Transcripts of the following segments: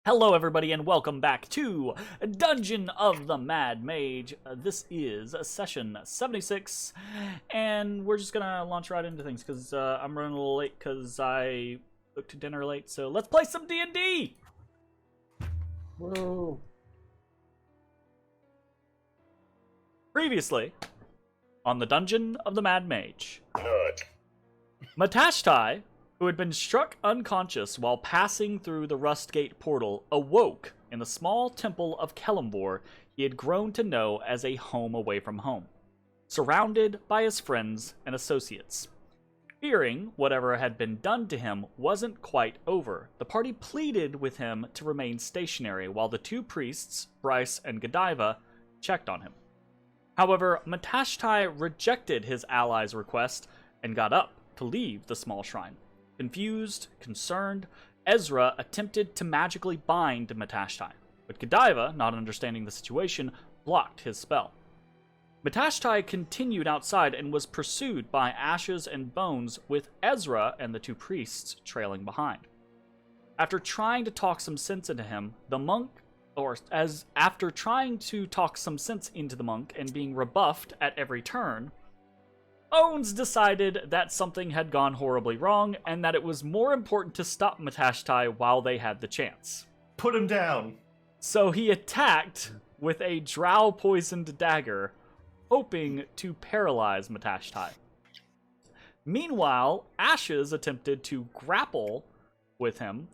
Hello everybody and welcome back to Dungeon of the Mad Mage. This is session 76 and we're just gonna launch right into things because I'm running a little late because I booked dinner late. So let's play some D&D! Whoa. Previously on the Dungeon of the Mad Mage. Matashtai, who had been struck unconscious while passing through the Rustgate portal, awoke in the small temple of Kellamvor he had grown to know as a home away from home, surrounded by his friends and associates. Fearing whatever had been done to him wasn't quite over, the party pleaded with him to remain stationary while the two priests, Bryce and Godiva, checked on him. However, Matashtai rejected his allies' request and got up to leave the small shrine. Confused, concerned, Ezrah attempted to magically bind Matashtai, but Godiva, not understanding the situation, blocked his spell. Matashtai continued outside and was pursued by Ashes and Bones, with Ezrah and the two priests trailing behind. After trying to talk some sense into him, after trying to talk some sense into the monk and being rebuffed at every turn, Bones decided that something had gone horribly wrong and that it was more important to stop Matashtai while they had the chance. Put him down. So he attacked with a drow-poisoned dagger, hoping to paralyze Matashtai. Meanwhile, Ashes attempted to grapple with him,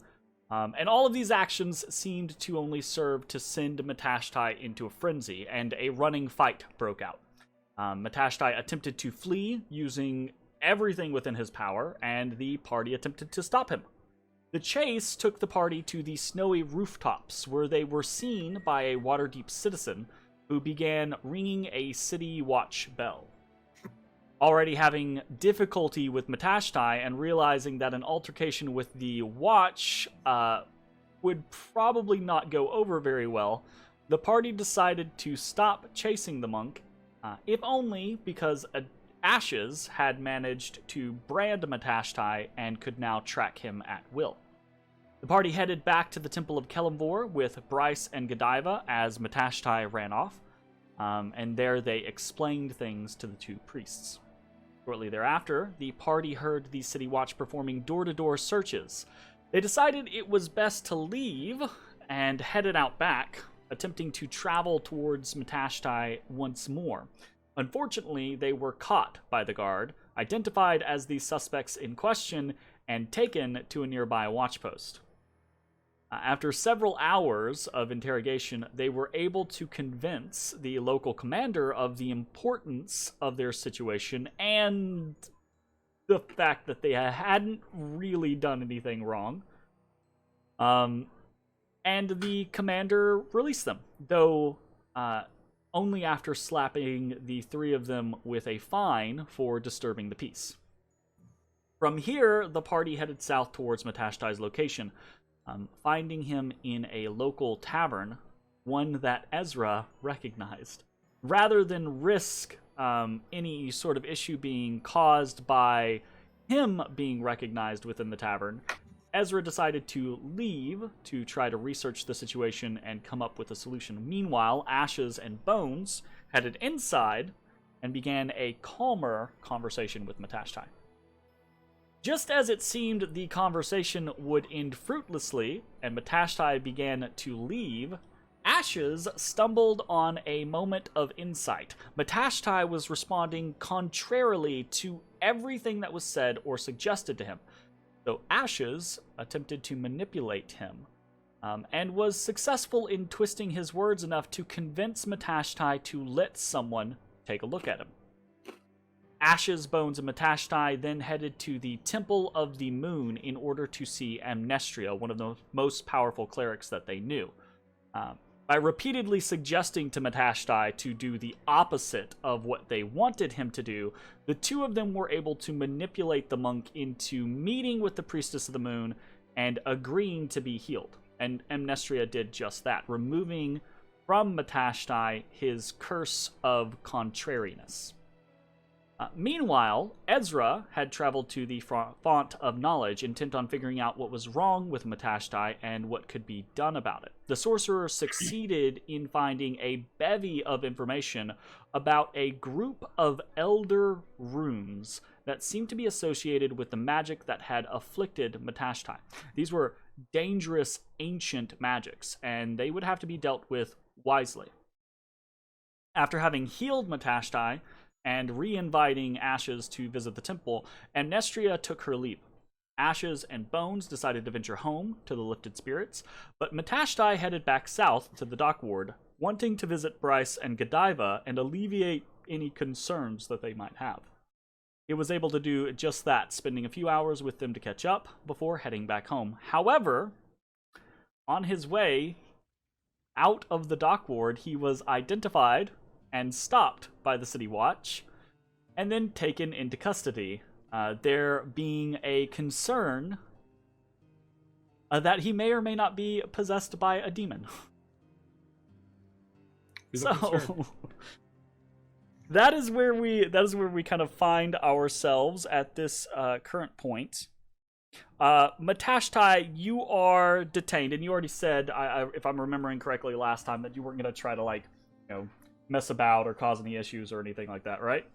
and all of these actions seemed to only serve to send Matashtai into a frenzy, and a running fight broke out. Matashtai attempted to flee using everything within his power, and the party attempted to stop him. The chase took the party to the snowy rooftops, where they were seen by a Waterdeep citizen who began ringing a city watch bell. Already having difficulty with Matashtai and realizing that an altercation with the watch would probably not go over very well, the party decided to stop chasing the monk, if only because Ashes had managed to brand Matashtai and could now track him at will. The party headed back to the Temple of Kellamvor with Bryce and Godiva as Matashtai ran off, and there they explained things to the two priests. Shortly thereafter, the party heard the City Watch performing door-to-door searches. They decided it was best to leave and headed out back, attempting to travel towards Matashtai once more. Unfortunately, they were caught by the guard, identified as the suspects in question, and taken to a nearby watchpost. After several hours of interrogation, they were able to convince the local commander of the importance of their situation and the fact that they hadn't really done anything wrong. And the commander released them, though only after slapping the three of them with a fine for disturbing the peace. From here, the party headed south towards Matashtai's location, finding him in a local tavern, one that Ezrah recognized. Rather than risk any sort of issue being caused by him being recognized within the tavern, Ezrah decided to leave to try to research the situation and come up with a solution. Meanwhile, Ashes and Bones headed inside and began a calmer conversation with Matashtai. Just as it seemed the conversation would end fruitlessly and Matashtai began to leave, Ashes stumbled on a moment of insight. Matashtai was responding contrarily to everything that was said or suggested to him. So Ashes attempted to manipulate him, and was successful in twisting his words enough to convince Matashtai to let someone take a look at him. Ashes, Bones, and Matashtai then headed to the Temple of the Moon in order to see Amnestria, one of the most powerful clerics that they knew. By repeatedly suggesting to Matashtai to do the opposite of what they wanted him to do, the two of them were able to manipulate the monk into meeting with the Priestess of the Moon and agreeing to be healed. And Amnestria did just that, removing from Matashtai his curse of contrariness. Meanwhile, Ezrah had traveled to the Font of Knowledge, intent on figuring out what was wrong with Matashtai and what could be done about it. The sorcerer succeeded in finding a bevy of information about a group of elder runes that seemed to be associated with the magic that had afflicted Matashtai. These were dangerous ancient magics, and they would have to be dealt with wisely. After having healed Matashtai, and re-inviting Ashes to visit the temple, Amnestria took her leave. Ashes and Bones decided to venture home to the Lifted Spirits, but Matashtai headed back south to the Dock Ward, wanting to visit Bryce and Godiva and alleviate any concerns that they might have. He was able to do just that, spending a few hours with them to catch up before heading back home. However, on his way out of the Dock Ward, he was identified and stopped by the City Watch, and then taken into custody, there being a concern that he may or may not be possessed by a demon. So that is where we kind of find ourselves at this current point. Matashtai, you are detained, and you already said, if I'm remembering correctly last time, that you weren't going to try to mess about or cause any issues or anything like that, right?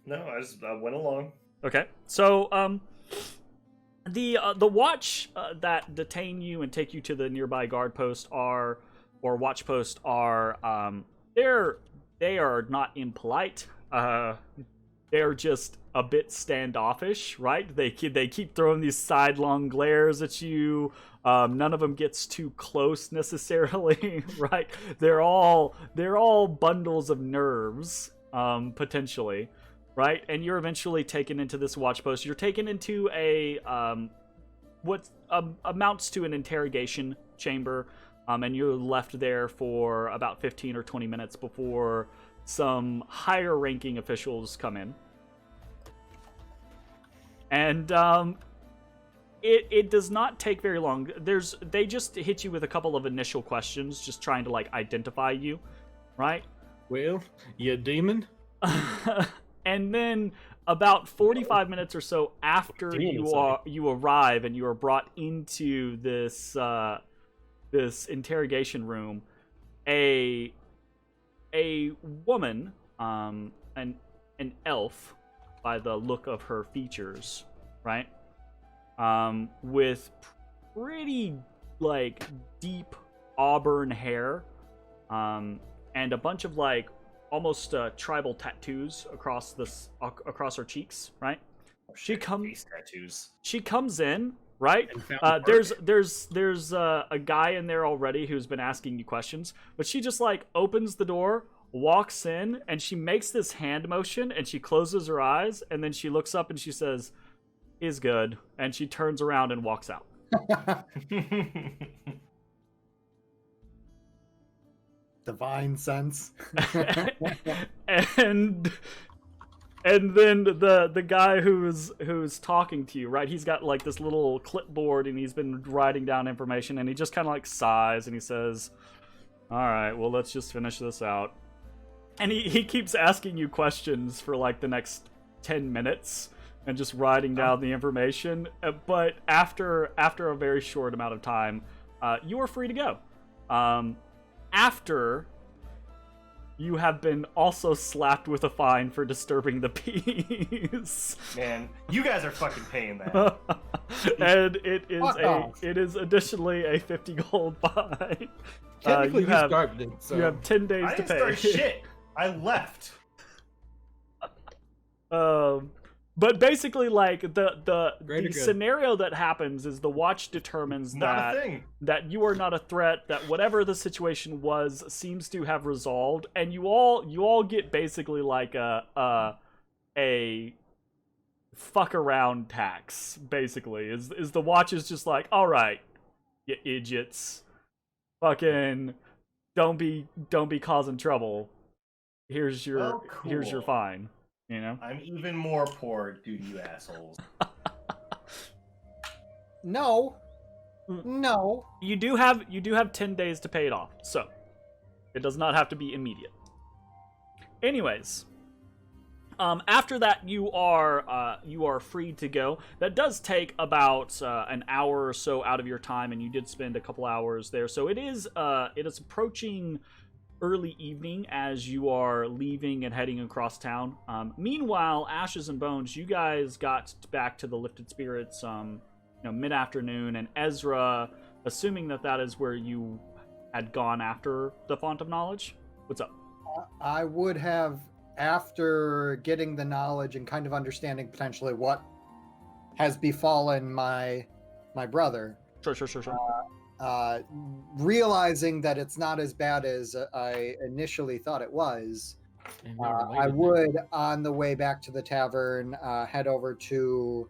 No, I went along. Okay, so the watch that detain you and take you to the nearby guard post watch post are they are not impolite. They're just a bit standoffish, right? They keep throwing these sidelong glares at you. None of them gets too close necessarily, right? They're all bundles of nerves, potentially, right? And you're eventually taken into this watch post. You're taken into a what amounts to an interrogation chamber, and you're left there for about 15 or 20 minutes before some higher-ranking officials come in. And it does not take very long. They just hit you with a couple of initial questions, just trying to identify you, right? Well, you a demon? And then about 45 minutes or so after you arrive and you are brought into this this interrogation room, a woman, an elf by the look of her features, right? With pretty deep auburn hair, and a bunch of almost tribal tattoos across her cheeks, right? She comes in, right? There's a guy in there already who's been asking you questions, but she just opens the door, walks in, and she makes this hand motion, and she closes her eyes, and then she looks up and she says, "Is good," and she turns around and walks out. Divine sense. and then the guy who's talking to you, right? He's got this little clipboard and he's been writing down information, and he just kind of sighs and he says, "All right, well, let's just finish this out." And he keeps asking you questions for the next 10 minutes and just writing down the information. But after a very short amount of time, you are free to go. After you have been also slapped with a fine for disturbing the peace. Man, you guys are fucking paying that. And it is additionally a 50 gold fine. Technically, you have started it, so. You have 10 days I to didn't pay. start shit. I left. But basically, the good. scenario that happens is the watch determines that you are not a threat, that whatever the situation was seems to have resolved, and you all get basically a fuck around tax. Basically, is the watch is just all right, you idiots, fucking don't be causing trouble. Here's your fine. You know? I'm even more poor due to you assholes. No. You do have 10 days to pay it off, so it does not have to be immediate. Anyways, After that, you are free to go. That does take about an hour or so out of your time, and you did spend a couple hours there. So it is approaching early evening as you are leaving and heading across town. Meanwhile, Ashes and Bones, you guys got back to the Lifted Spirits, mid-afternoon, and Ezra, assuming that is where you had gone after the Font of Knowledge. What's up? I would have, after getting the knowledge and kind of understanding potentially what has befallen my brother. Sure. Realizing that it's not as bad as I initially thought it was, And they're related I now. would, on the way back to the tavern, head over to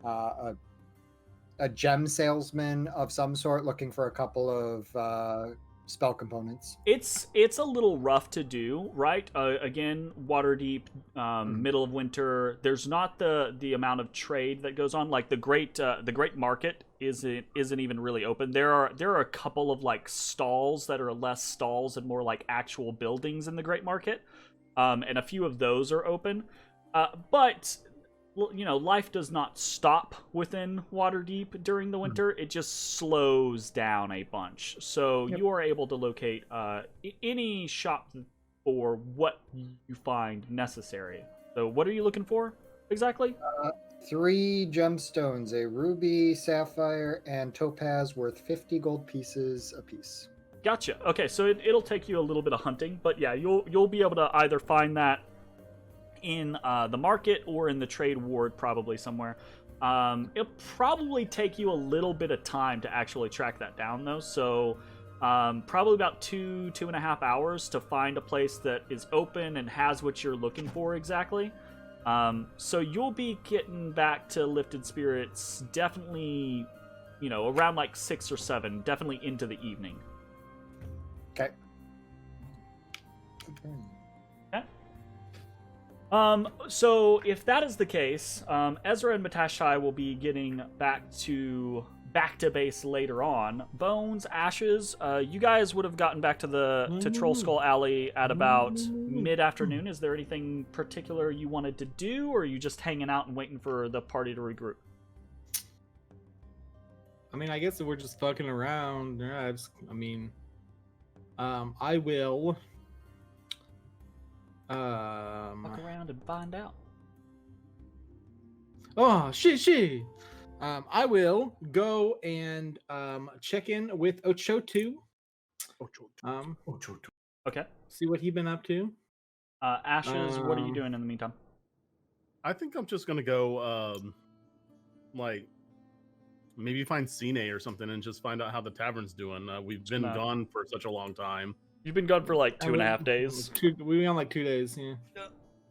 a gem salesman of some sort, looking for a couple of spell components. It's a little rough to do, right? Again, Waterdeep, middle of winter. There's not the amount of trade that goes on. Like the great market isn't even really open. There are a couple of like stalls that are less stalls and more like actual buildings in the great market, and a few of those are open. But life does not stop within Waterdeep during the winter. It just slows down a bunch. So you are able to locate any shop for what you find necessary. So what are you looking for exactly? 3 gemstones, a ruby, sapphire, and topaz worth 50 gold pieces apiece. Gotcha. Okay, so it'll take you a little bit of hunting, but yeah, you'll be able to either find that in the market or in the trade ward, probably somewhere. It'll probably take you a little bit of time to actually track that down, though. So probably about 2.5 hours to find a place that is open and has what you're looking for exactly. So you'll be getting back to Lifted Spirits definitely, around like 6 or 7, definitely into the evening. Okay. So if that is the case, Ezrah and Matashtai will be getting back to base later on. Bones, Ashes, you guys would have gotten back to Troll Skull Alley at about mid-afternoon. Is there anything particular you wanted to do, or are you just hanging out and waiting for the party to regroup? I mean, I guess if we're just fucking around, I will. Fuck around and find out. Oh shit. I will go and check in with Ochotu. Okay. See what he's been up to. Ashes, what are you doing in the meantime? I think I'm just gonna go, maybe find Cine or something and just find out how the tavern's doing. We've been gone for such a long time. You've been gone for like 2.5 days. We've been on like 2 days. Yeah.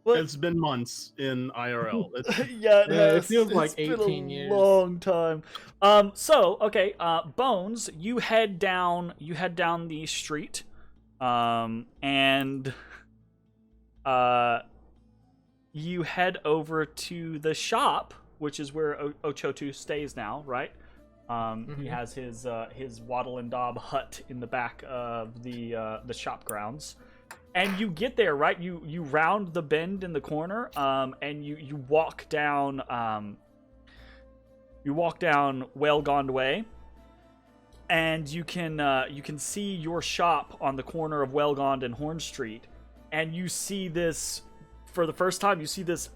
It's been months in IRL. It feels like 18 years. Long time. Okay, Bones, you head down the street, and you head over to the shop, which is where Ochotu stays now, right? He has his Waddle and Daub hut in the back of the shop grounds. And you get there, right? You round the bend in the corner, and you walk down Whalegond Way, and you can see your shop on the corner of Whalegond and Horn Street, and you see this for the first time. You see this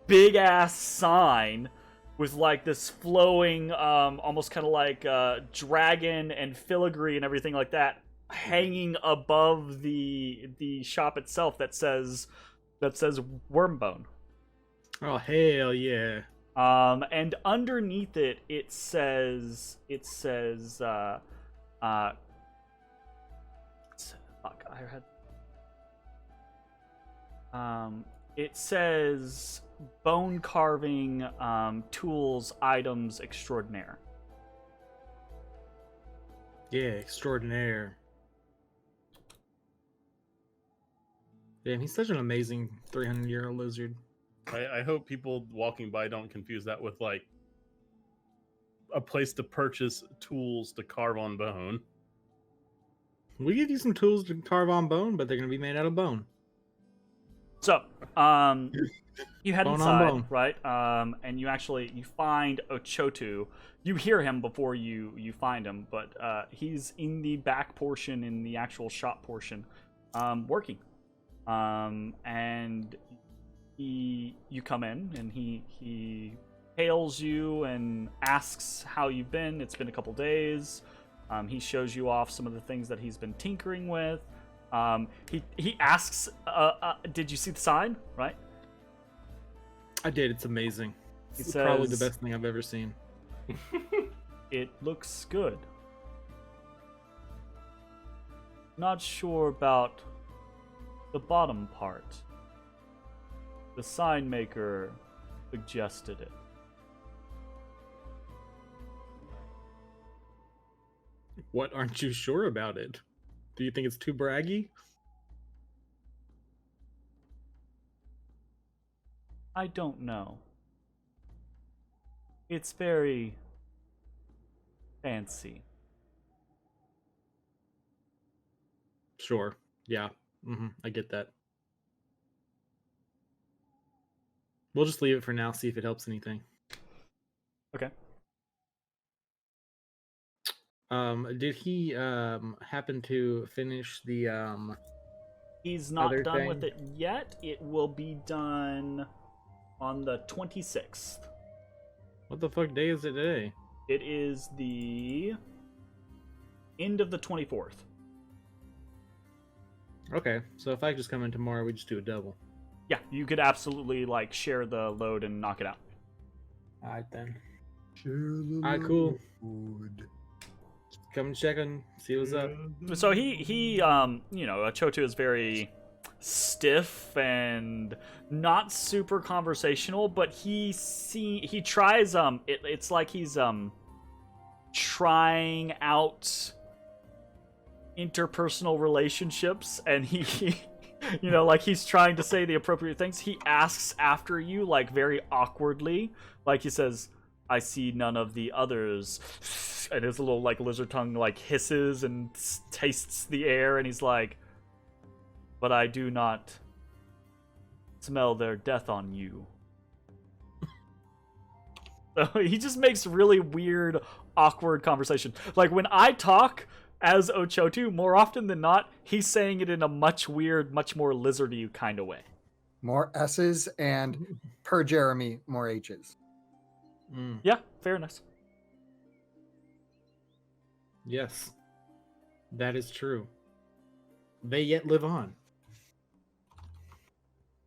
big ass sign with like this flowing, almost kind of like dragon and filigree and everything like that, hanging above the shop itself that says Wormbone. Oh hell yeah! And underneath it, it says fuck, I had it says bone carving tools items extraordinaire. Yeah, extraordinaire. Damn, he's such an amazing 300-year-old lizard. I hope people walking by don't confuse that with like a place to purchase tools to carve on bone. We give you some tools to carve on bone, but they're gonna be made out of bone. So, you head Bone on inside, bone. right? And you find Ochotu. You hear him before you find him, but he's in the back portion, in the actual shop portion, working. And you come in, and he hails you and asks how you've been. It's been a couple days. He shows you off some of the things that he's been tinkering with. He asks, did you see the sign? Right? I did. It's amazing. He It's probably the says- best thing I've ever seen. It looks good. Not sure about the bottom part. The sign maker suggested it. What aren't you sure about it? Do you think it's too braggy? I don't know. It's very fancy. Sure. Yeah. I get that. We'll just leave it for now, see if it helps anything. Okay. Did he happen to finish the He's not Other done with thing? it yet. It will be done on the 26th. what the fuck day is it today? It is the end of the 24th. Okay, so if I just come in tomorrow, we just do a double. Yeah, you could absolutely like share the load and knock it out. Alright then. Share the Alright, cool. load. Come check and see what's up. So he Chotu is very stiff and not super conversational, but he tries it's like he's trying out interpersonal relationships, and he like he's trying to say the appropriate things. He asks after you like very awkwardly, like he says, I see none of the others, and his little like lizard tongue like hisses and tastes the air, and he's like, but I do not smell their death on you. So he just makes really weird, awkward conversation. Like when I talk as Ochotu, more often than not, he's saying it in a much more lizardy kind of way. More S's and per Jeremy, more H's. Yeah, fairness. Yes. That is true. They yet live on.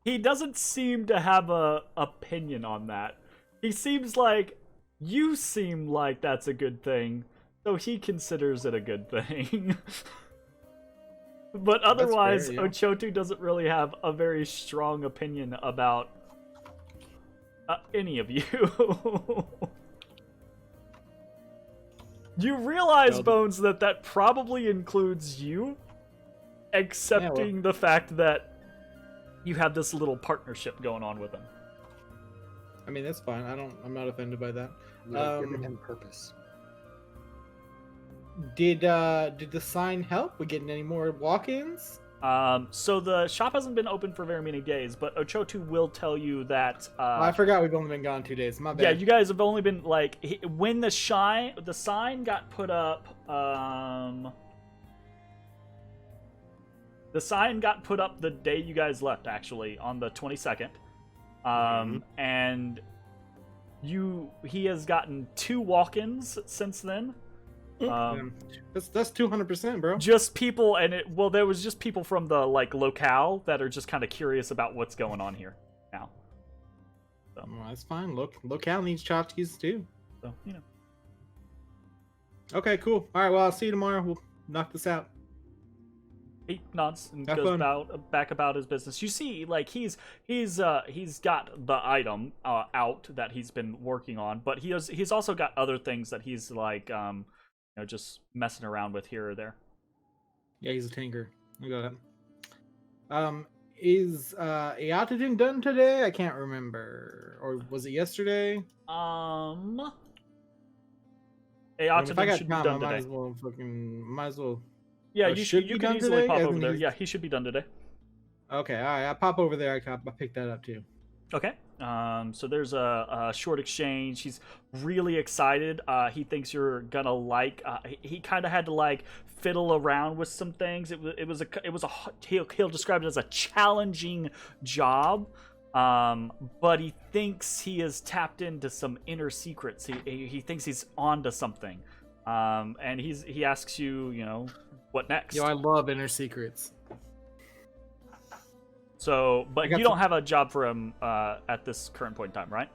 He doesn't seem to have a opinion on that. He seems like you seem like that's a good thing, so he considers it a good thing. But otherwise, fair, yeah. Ochotu doesn't really have a very strong opinion about any of you. You realize, Well, Bones, that probably includes you, accepting the fact that you have this little partnership going on with him. I mean, that's fine. I'm not offended by that. We have given him purpose. Did the sign help? We getting any more walk-ins? So the shop hasn't been open for very many days, but Ochotu will tell you that. I forgot we've only been gone 2 days. My bad. Yeah, you guys have only been like when the sign got put up. The sign got put up the day you guys left, actually, on the 22nd. And he has gotten 2 walk-ins since then. That's 200%, bro. Just people, and there was just people from the like locale that are just kind of curious about what's going on here now. So, Well, that's fine. Locale needs tchotchkes too. so Okay, cool. All right, well, I'll see you tomorrow. We'll knock this out. he nods and Have goes fun. back about his business. You see, like he's got the item out that he's been working on, but he's also got other things that he's like just messing around with here or there. Yeah, he's a tinker. I got it. Is Eatadin done today? I can't remember. Or was it yesterday? If I got should time, be I done might today. as well Yeah, Oh, you should you be can done easily today? pop As over in there. he's- Yeah, he should be done today. Okay, all right. I pop over there. I pick that up too. Okay. So there's a short exchange. He's really excited. He thinks you're gonna like. He kind of had to like fiddle around with some things. It was a he'll describe it as a challenging job. But he thinks he has tapped into some inner secrets. He thinks he's onto something. And he asks you, you know, what next? Yo, I love inner secrets. So, but you don't have a job for him at this current point in time, right?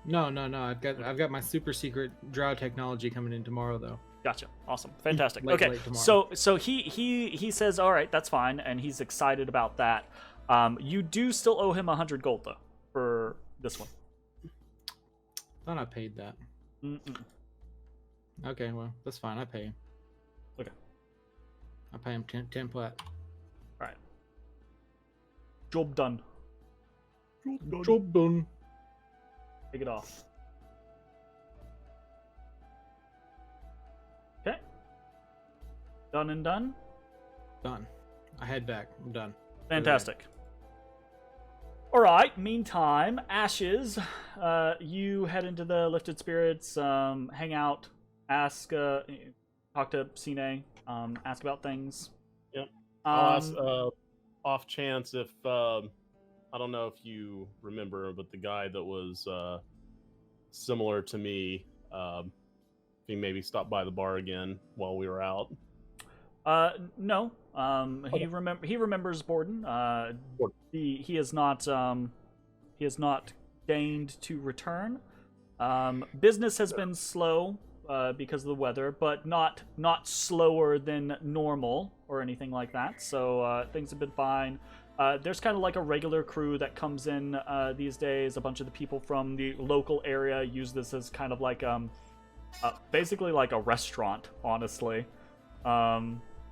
No. I've got my super secret drow technology coming in tomorrow, though. Gotcha. Awesome. Fantastic. Late Okay. tomorrow. So he says, all right, that's fine, and he's excited about that. You do still owe him 100 gold though for this one. Thought I paid that. Mm-mm. Okay, well that's fine. I pay him. Okay. I pay him 10 plat. All right. Job done. Job done. Take it off. Okay. Done and done. Done. I head back. I'm done. Fantastic. All right. Meantime, Ashes, you head into the Lifted Spirits, hang out, ask, talk to Cine, ask about things. Yep. I'll ask, off chance if I don't know if you remember, but the guy that was similar to me, he maybe stopped by the bar again while we were out. No. He remembers Borden. He has not deigned to return. Business has been slow because of the weather, but not slower than normal or anything like that. So things have been fine. There's kind of like a regular crew that comes in these days. A bunch of the people from the local area use this as kind of like basically like a restaurant, honestly.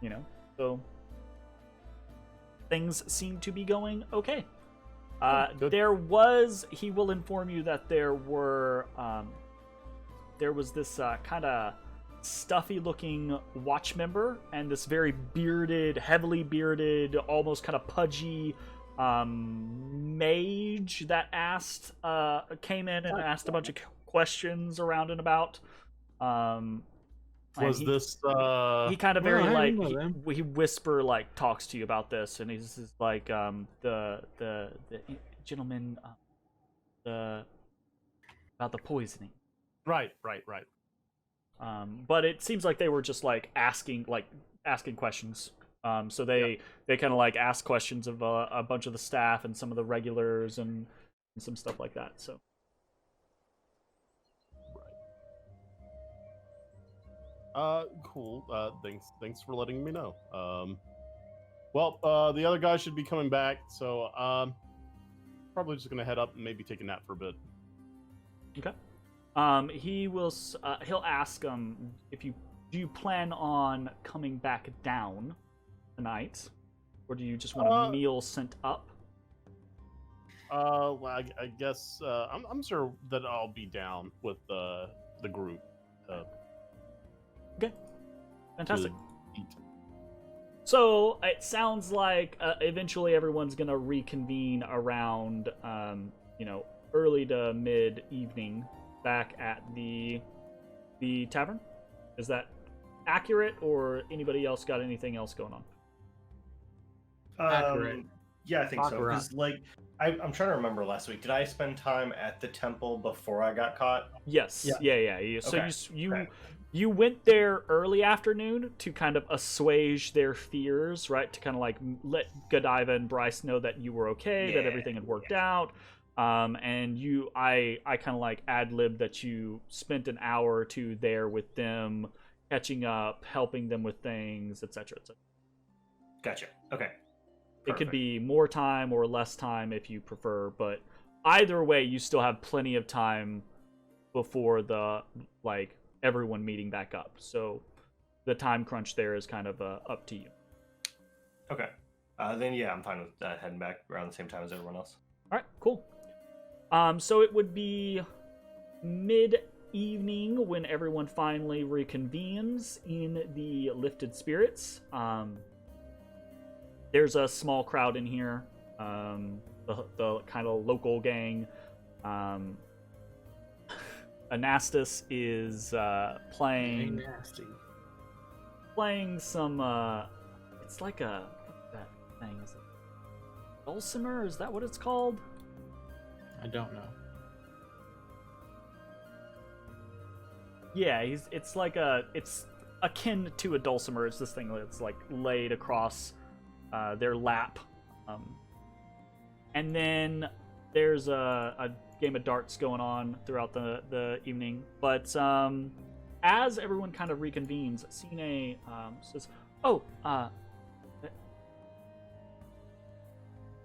You know, so things seem to be going okay. He will inform you that there was this kind of stuffy looking watch member and this very bearded, heavily bearded, almost kind of pudgy mage that came in and asked a bunch of questions around and about. Was this he kind of very like he whisper like talks to you about this, and he's just like the gentleman about the poisoning. Right. But it seems like they were just like asking questions. So they kind of like ask questions of a bunch of the staff and some of the regulars and some stuff like that. So. Cool. Thanks for letting me know. Well, the other guy should be coming back, so probably just gonna head up and maybe take a nap for a bit. Okay. He'll ask if do you plan on coming back down tonight, or do you just want a meal sent up? Well, I guess I'm sure that I'll be down with the group. Okay, fantastic. So it sounds like eventually everyone's gonna reconvene around, early to mid evening, back at the tavern. Is that accurate, or anybody else got anything else going on? Accurate. Yeah, I think so. Accurate. Because I'm trying to remember last week. Did I spend time at the temple before I got caught? Yes. Yeah. So Okay. You went there early afternoon to kind of assuage their fears, right? To kind of like let Godiva and Bryce know that you were okay, that everything had worked out. And I kind of like ad-libbed that you spent an hour or two there with them, catching up, helping them with things, etc. Gotcha. Okay. It could be more time or less time if you prefer, but either way, you still have plenty of time before the everyone meeting back up. So the time crunch there is kind of up to you. Okay. Then yeah, I'm fine with heading back around the same time as everyone else. All right, cool. So it would be mid-evening when everyone finally reconvenes in the Lifted Spirits. there's a small crowd in here. The kind of local gang. Anastas is playing some. It's like a what's that thing? Is it dulcimer? Is that what it's called? I don't know. Yeah, it's akin to a dulcimer. It's this thing that's like laid across their lap. And then there's a game of darts going on throughout the evening. But as everyone kind of reconvenes, Cine says, "Oh,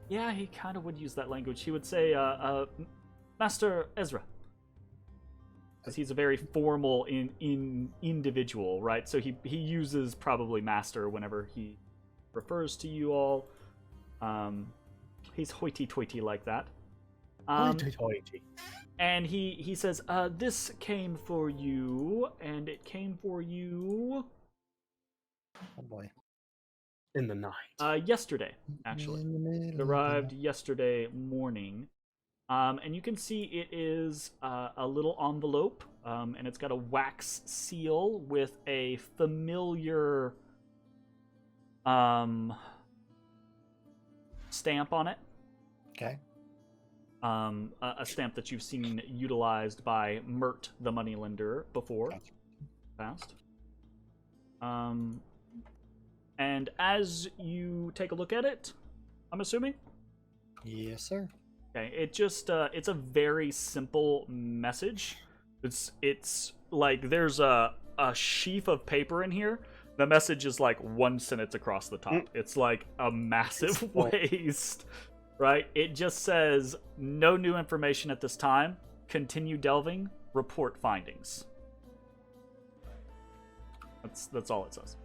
yeah, he kind of would use that language. He would say, Master Ezrah." Because he's a very formal individual, right? So he uses probably master whenever he refers to you all. He's hoity-toity like that. Hoity-toity. And he says, this came for you, and it came for you... Oh boy. In the night. Yesterday, actually. It arrived yesterday morning. And you can see it is a little envelope, and it's got a wax seal with a familiar stamp on it. Okay. A stamp that you've seen utilized by Mert, the moneylender, before. Fast. And as you take a look at it, I'm assuming? Yes, sir. Okay, it's a very simple message. It's like there's a sheaf of paper in here. The message is like one sentence across the top. It's like a massive waste, right? It just says, no new information at this time. Continue delving. Report findings. That's all it says.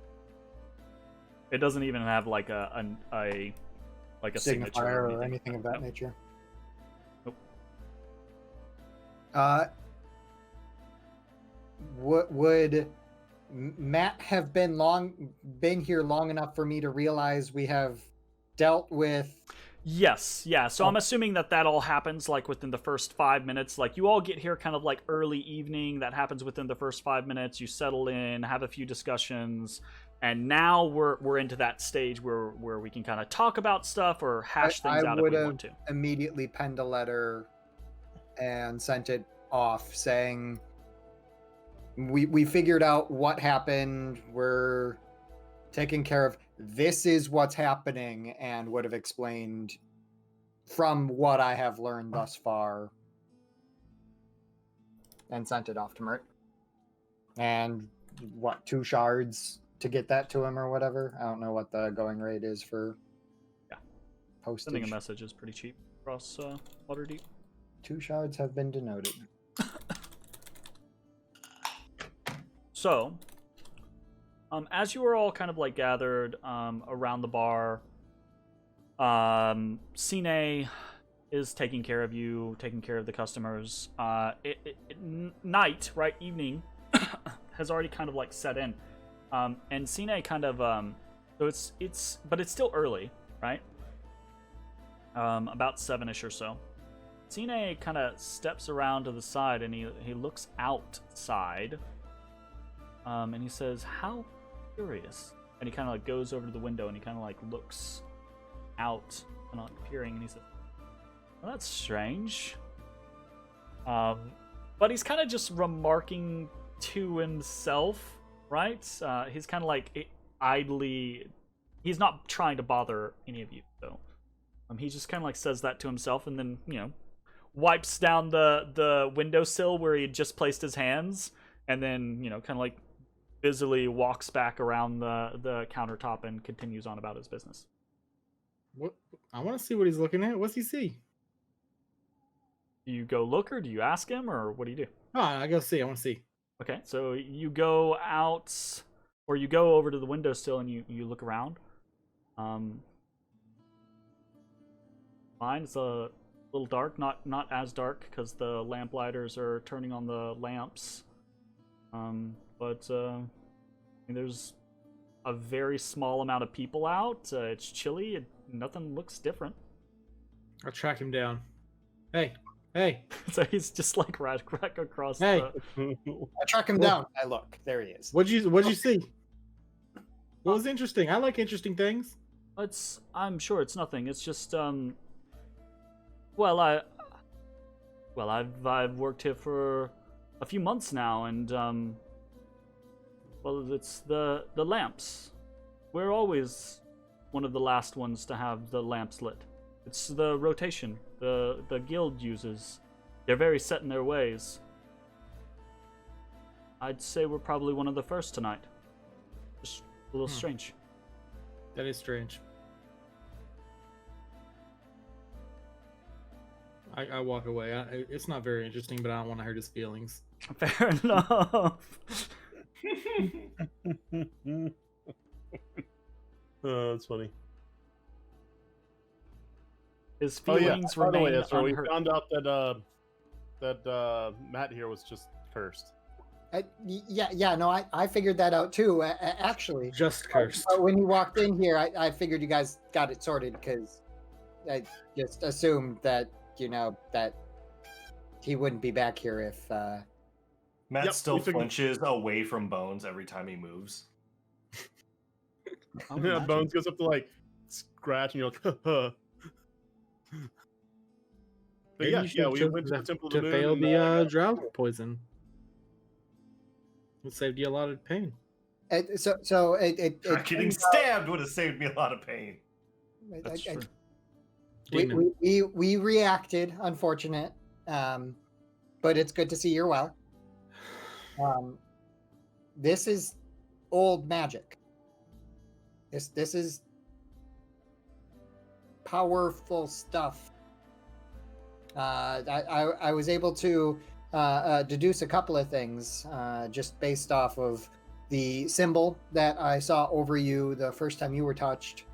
It doesn't even have like a signature or anything of that nature. Nope. Would Matt have been here long enough for me to realize we have dealt with? Yes, yeah. So I'm assuming that all happens like within the first 5 minutes. Like you all get here kind of like early evening. That happens within the first 5 minutes. You settle in, have a few discussions, and now we're into that stage where we can kind of talk about stuff or hash things out if we want to. Immediately penned a letter and sent it off saying we figured out what happened. We're taking care of. This is what's happening, and would have explained from what I have learned thus far, and sent it off to Mert. And what, 2 shards to get that to him or whatever? I don't know what the going rate is for postage. Sending a message is pretty cheap across Waterdeep. 2 shards have been denoted. So, as you are all kind of like gathered around the bar, Cine is taking care of you, taking care of the customers. Night, right, evening, has already kind of like set in, and Cine kind of so but it's still early, right? About 7ish or so. Cine kind of steps around to the side and he looks outside, and he says, "How curious." And he kind of like goes over to the window and he kind of like looks out and like peering, and he says, "Well, that's strange." But he's kind of just remarking to himself, right? He's kind of like idly, he's not trying to bother any of you, so he just kind of like says that to himself, and then wipes down the windowsill where he had just placed his hands, and then kind of like busily walks back around the countertop and continues on about his business. What? I want to see what he's looking at. What's he see? Do you go look, or do you ask him, or what do you do? Oh, I go see. I want to see. Okay, so you go out, or you go over to the windowsill and you look around. Fine, it's a little dark, not as dark because the lamplighters are turning on the lamps. But there's a very small amount of people out. It's chilly, and nothing looks different. I'll track him down. Hey, hey, So he's just like right across Hey. the... I track him down. I look. There he is. what'd you see? What was interesting? I like interesting things. I'm sure it's nothing. It's just I've worked here for a few months now, and well, it's the lamps. We're always one of the last ones to have the lamps lit. It's the rotation the guild uses. They're very set in their ways. I'd say we're probably one of the first tonight. Just a little strange. That is strange. I walk away. It's not very interesting, but I don't want to hurt his feelings. Fair enough. Oh, that's funny. His Oh yeah. feelings By the way, remain Ezra, we unhurt. found out that Matt here was just cursed. No, I figured that out too. Actually, Just cursed. but when you walked in here, I figured you guys got it sorted because I just assumed that that he wouldn't be back here if. Matt Yep, still we figured- flinches away from Bones every time he moves. I would Yeah, imagine. Bones goes up to like scratch, and you're like, But Maybe yeah, you should we just went to the Temple of the to Moon. fail and, the drought poison. It saved you a lot of pain. So it Getting stabbed would have saved me a lot of pain. That's true. Demon. we reacted, unfortunate, but it's good to see you're well. This is old magic. This is powerful stuff. I was able to deduce a couple of things just based off of the symbol that I saw over you the first time you were touched.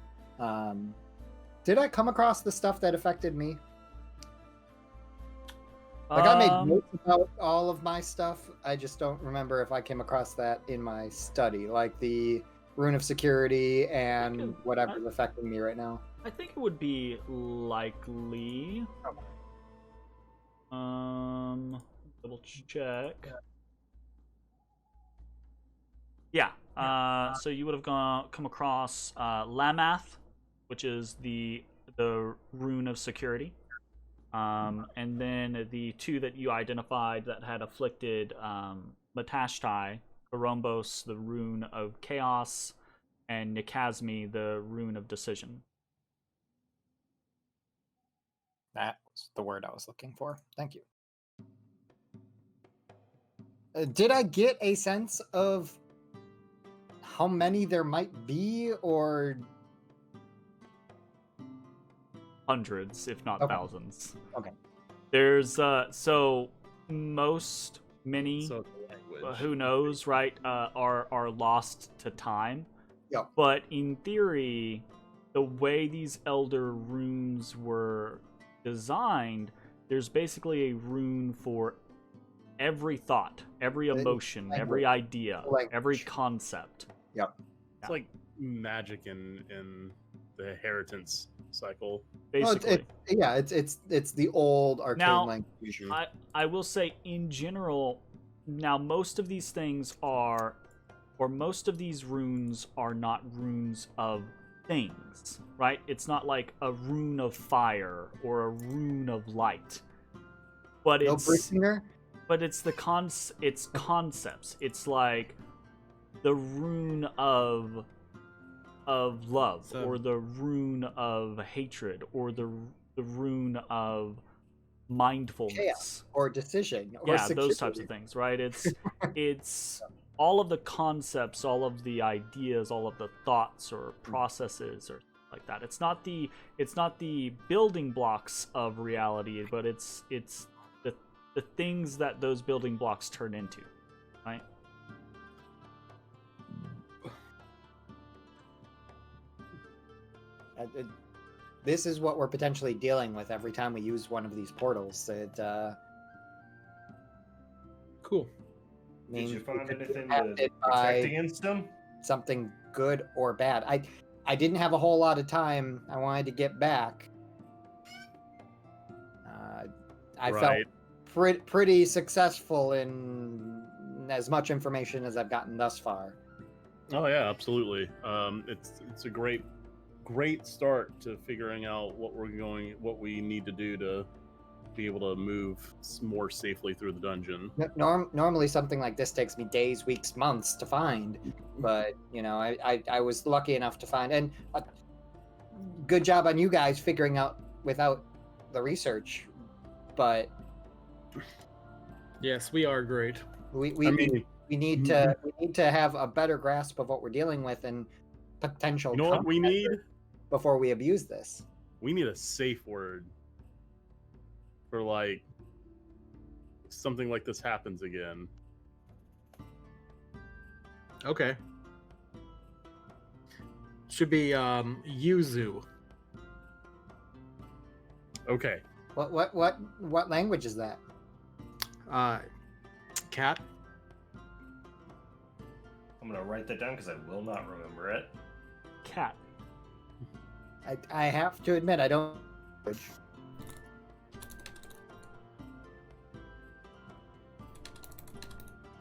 Did I come across the stuff that affected me? Like I made notes about all of my stuff. I just don't remember if I came across that in my study, like the rune of security and whatever's affecting me right now. I think it would be likely. Double check. Yeah. So you would have come across Lamath, which is the rune of security, and then the two that you identified that had afflicted Matashtai, Korombos, the rune of chaos, and Nikazmi, the rune of decision. That was the word I was looking for. Thank you. Did I get a sense of how many there might be, or Hundreds, if not Okay. thousands. Okay. There's many, So the language. who knows, right? Are lost to time. Yep. But in theory, the way these elder runes were designed, there's basically a rune for every thought, every emotion, every idea, every Language. concept. It's like magic in the inheritance cycle. Basically. it's the old arcane Now, language. I will say in general, now most of these things are, or most of these runes are not runes of things, right? It's not like a rune of fire or a rune of light. But No it's Brissinger? but it's it's concepts. It's like the rune of love, So- or the rune of hatred, or the rune of mindfulness. Or decision? Or Yeah, those types of security? things, right? It's all of the concepts, all of the ideas, all of the thoughts or processes or like that. It's not the building blocks of reality, but it's the things that those building blocks turn into, right? This is what we're potentially dealing with every time we use one of these portals. Cool. Did you means we find could be anything to impacted protect by against them? something good or bad. I didn't have a whole lot of time. I wanted to get back. I felt pretty successful in as much information as I've gotten thus far. Oh yeah, absolutely. It's a great start to figuring out what we need to do to be able to move more safely through the dungeon. Normally something like this takes me days, weeks, months to find, but I was lucky enough to find, and good job on you guys figuring out without the research. But yes, we are great. We need to have a better grasp of what we're dealing with and potential. You know what we need before we abuse this? We need a safe word for like something like this happens again. Okay. Should be yuzu. Okay. What language is that? Cat. I'm gonna write that down because I will not remember it. Cat. I have to admit I don't.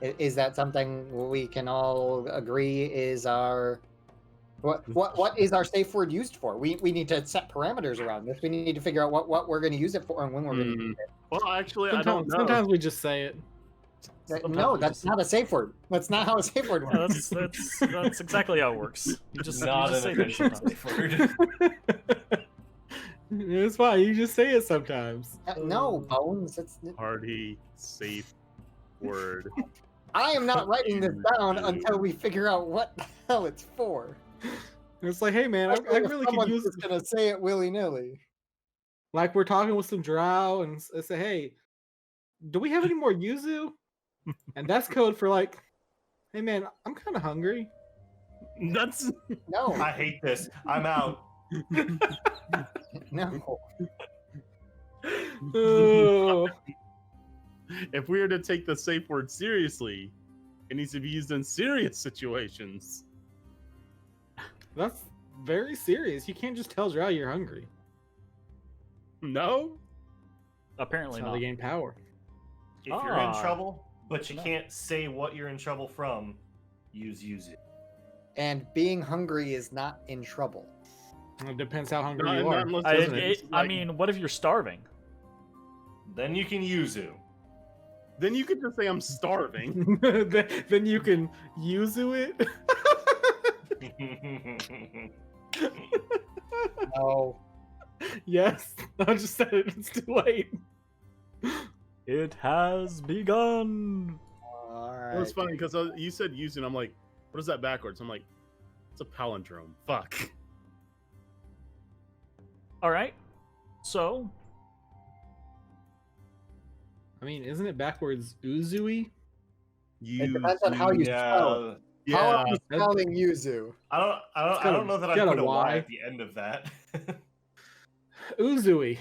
Is that something we can all agree is our what is our safe word used for? We need to set parameters around this. We need to figure out what we're going to use it for and when we're going to use it. Well, actually, I don't know. Sometimes we just say it. No, that's not a safe word. That's not how a safe word works. That's exactly how it works. You just say things sometimes. word. It's fine. You just say it sometimes. No, Bones. It's Party safe word. I am not writing this down until we figure out what the hell it's for. It's like, hey man, I really could use. Just gonna say it willy nilly. Like we're talking with some drow and say, hey, do we have any more yuzu? And that's code for like, hey man, I'm kind of hungry. That's No. I hate this. I'm out. No. Oh. If we are to take the safe word seriously, it needs to be used in serious situations. That's very serious. You can't just tell drow you're hungry. No? Apparently That's how not. they gain power. If you're in trouble, but you can't say what you're in trouble from, use it. And being hungry is not in trouble. It depends how hungry Not you are. unless doesn't it? It's I like- mean, what if you're starving? Then you can use it. Then you could just say I'm starving. Then you can yuzu it. No. Yes, I just said it. It's too late. It has begun. All right. It was funny because you said using. I'm like, what is that backwards? I'm like, it's a palindrome. Fuck. All right. So, I mean, isn't it backwards uzui? It depends on how you spell. Yeah. How are Yeah. you spelling yuzu? I don't know that I got a put a Y Y. at the end of that. Uzui.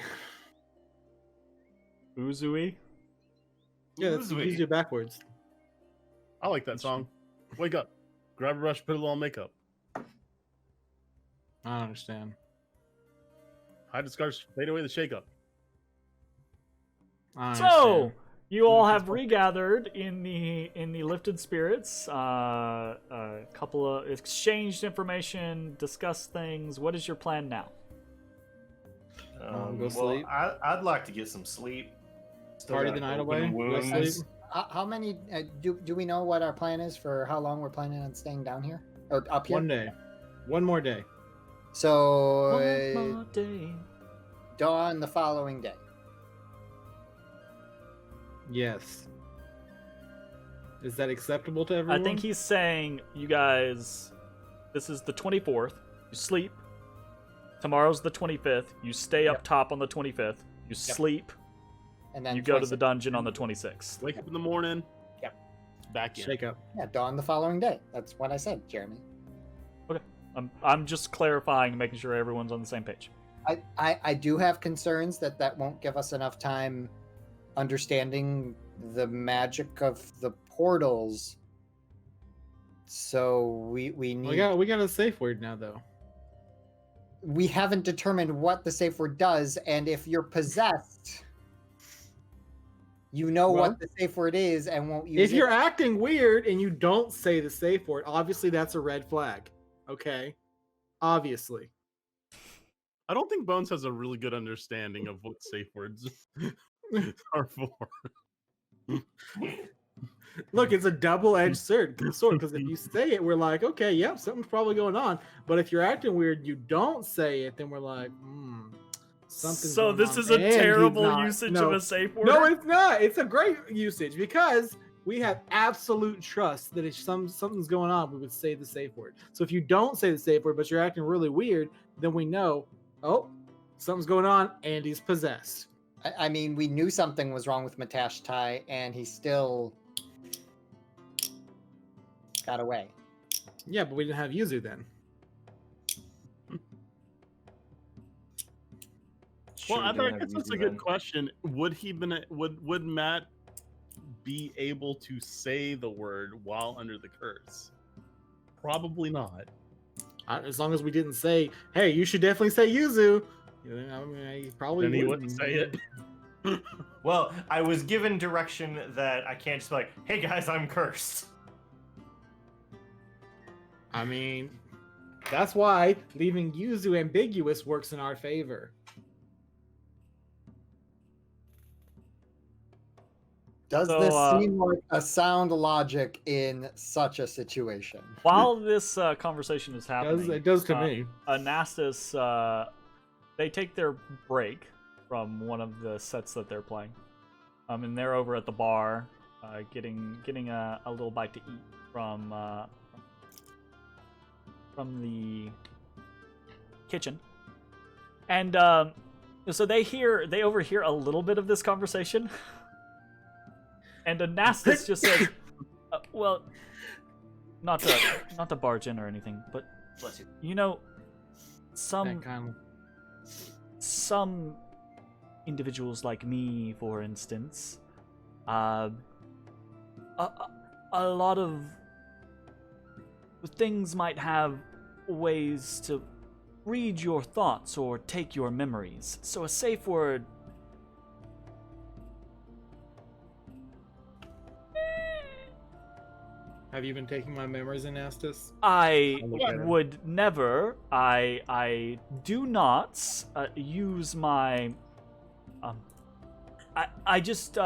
Uzui. Yeah, that's Uzui. uzu backwards. I like that song. Wake up, grab a brush, put a little makeup. I don't understand. Hide the scars, fade away the shakeup. I don't So, understand. you all have regathered in the lifted spirits. A couple of exchanged information, discussed things. What is your plan now? Go sleep. I'd like to get some sleep. Still Party got the night open away. Go wounds. sleep. How many? Do we know what our plan is for how long we're planning on staying down here or up here? 1 day. 1 more day. So One more day. dawn the following day. Yes. Is that acceptable to everyone? I think he's saying, you guys, this is the 24th. You sleep. Tomorrow's the 25th. You stay up top on the 25th. You sleep. And then You go to the 26th. dungeon on the 26th. Wake up in the morning. Yep. Back in. Shake up. Yeah, dawn the following day. That's what I said, Jeremy. I'm just clarifying, making sure everyone's on the same page. I do have concerns that won't give us enough time understanding the magic of the portals So we need. We got a safe word now, though. We haven't determined what the safe word does, and if you're possessed, you know what the safe word is and won't use it. If you're acting weird and you don't say the safe word, obviously that's a red flag. Okay? Obviously. I don't think Bones has a really good understanding of what safe words are for. Look, it's a double-edged sword because if you say it, we're like, okay, yep, something's probably going on. But if you're acting weird, you don't say it, then we're like, something's So going this on. is a And he's terrible not. usage No. of a safe word? No, it's not. It's a great usage because we have absolute trust that if something's going on, we would say the safe word. So if you don't say the safe word, but you're acting really weird, then we know, oh, something's going on and he's possessed. I mean, we knew something was wrong with Matashtai, and he still got away. Yeah, but we didn't have Yuzu then. Well, I guess that's a good question. Would Matt be able to say the word while under the curse? Probably not. As long as we didn't say, "Hey, you should definitely say Yuzu," I mean, he probably Then he wouldn't say it. Well, I was given direction that I can't just be like, "Hey guys, I'm cursed." I mean, that's why leaving Yuzu ambiguous works in our favor. Does this seem like a sound logic in such a situation? While this conversation is happening, It does to me. Anastas, they take their break from one of the sets that they're playing, and they're over at the bar, getting a little bite to eat from the kitchen, and so they overhear a little bit of this conversation. And Anastas just says, well, not to barge in or anything, but Bless you. you know, some individuals like me, for instance, a lot of things might have ways to read your thoughts or take your memories. So a safe word. Have you been taking my memories, Anastas? I would never. I do not use my. I just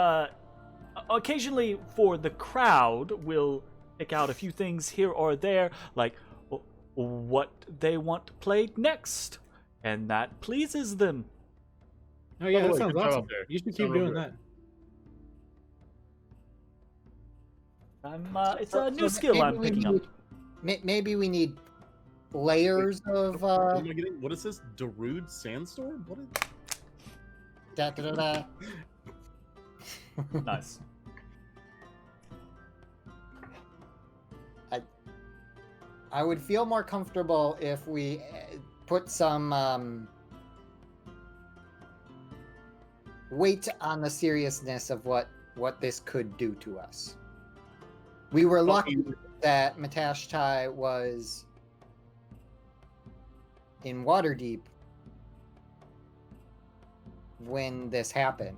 occasionally for the crowd will pick out a few things here or there, like what they want played next, and that pleases them. Oh yeah, that Good sounds job awesome. there. You should keep Sound doing real that. It's a new skill I'm picking up. Maybe we need layers of. What am I getting? What is this? Darude Sandstorm? What is? Da, da, da, da. Nice. I would feel more comfortable if we put some weight on the seriousness of what this could do to us. We were lucky that Matashtai was in Waterdeep when this happened.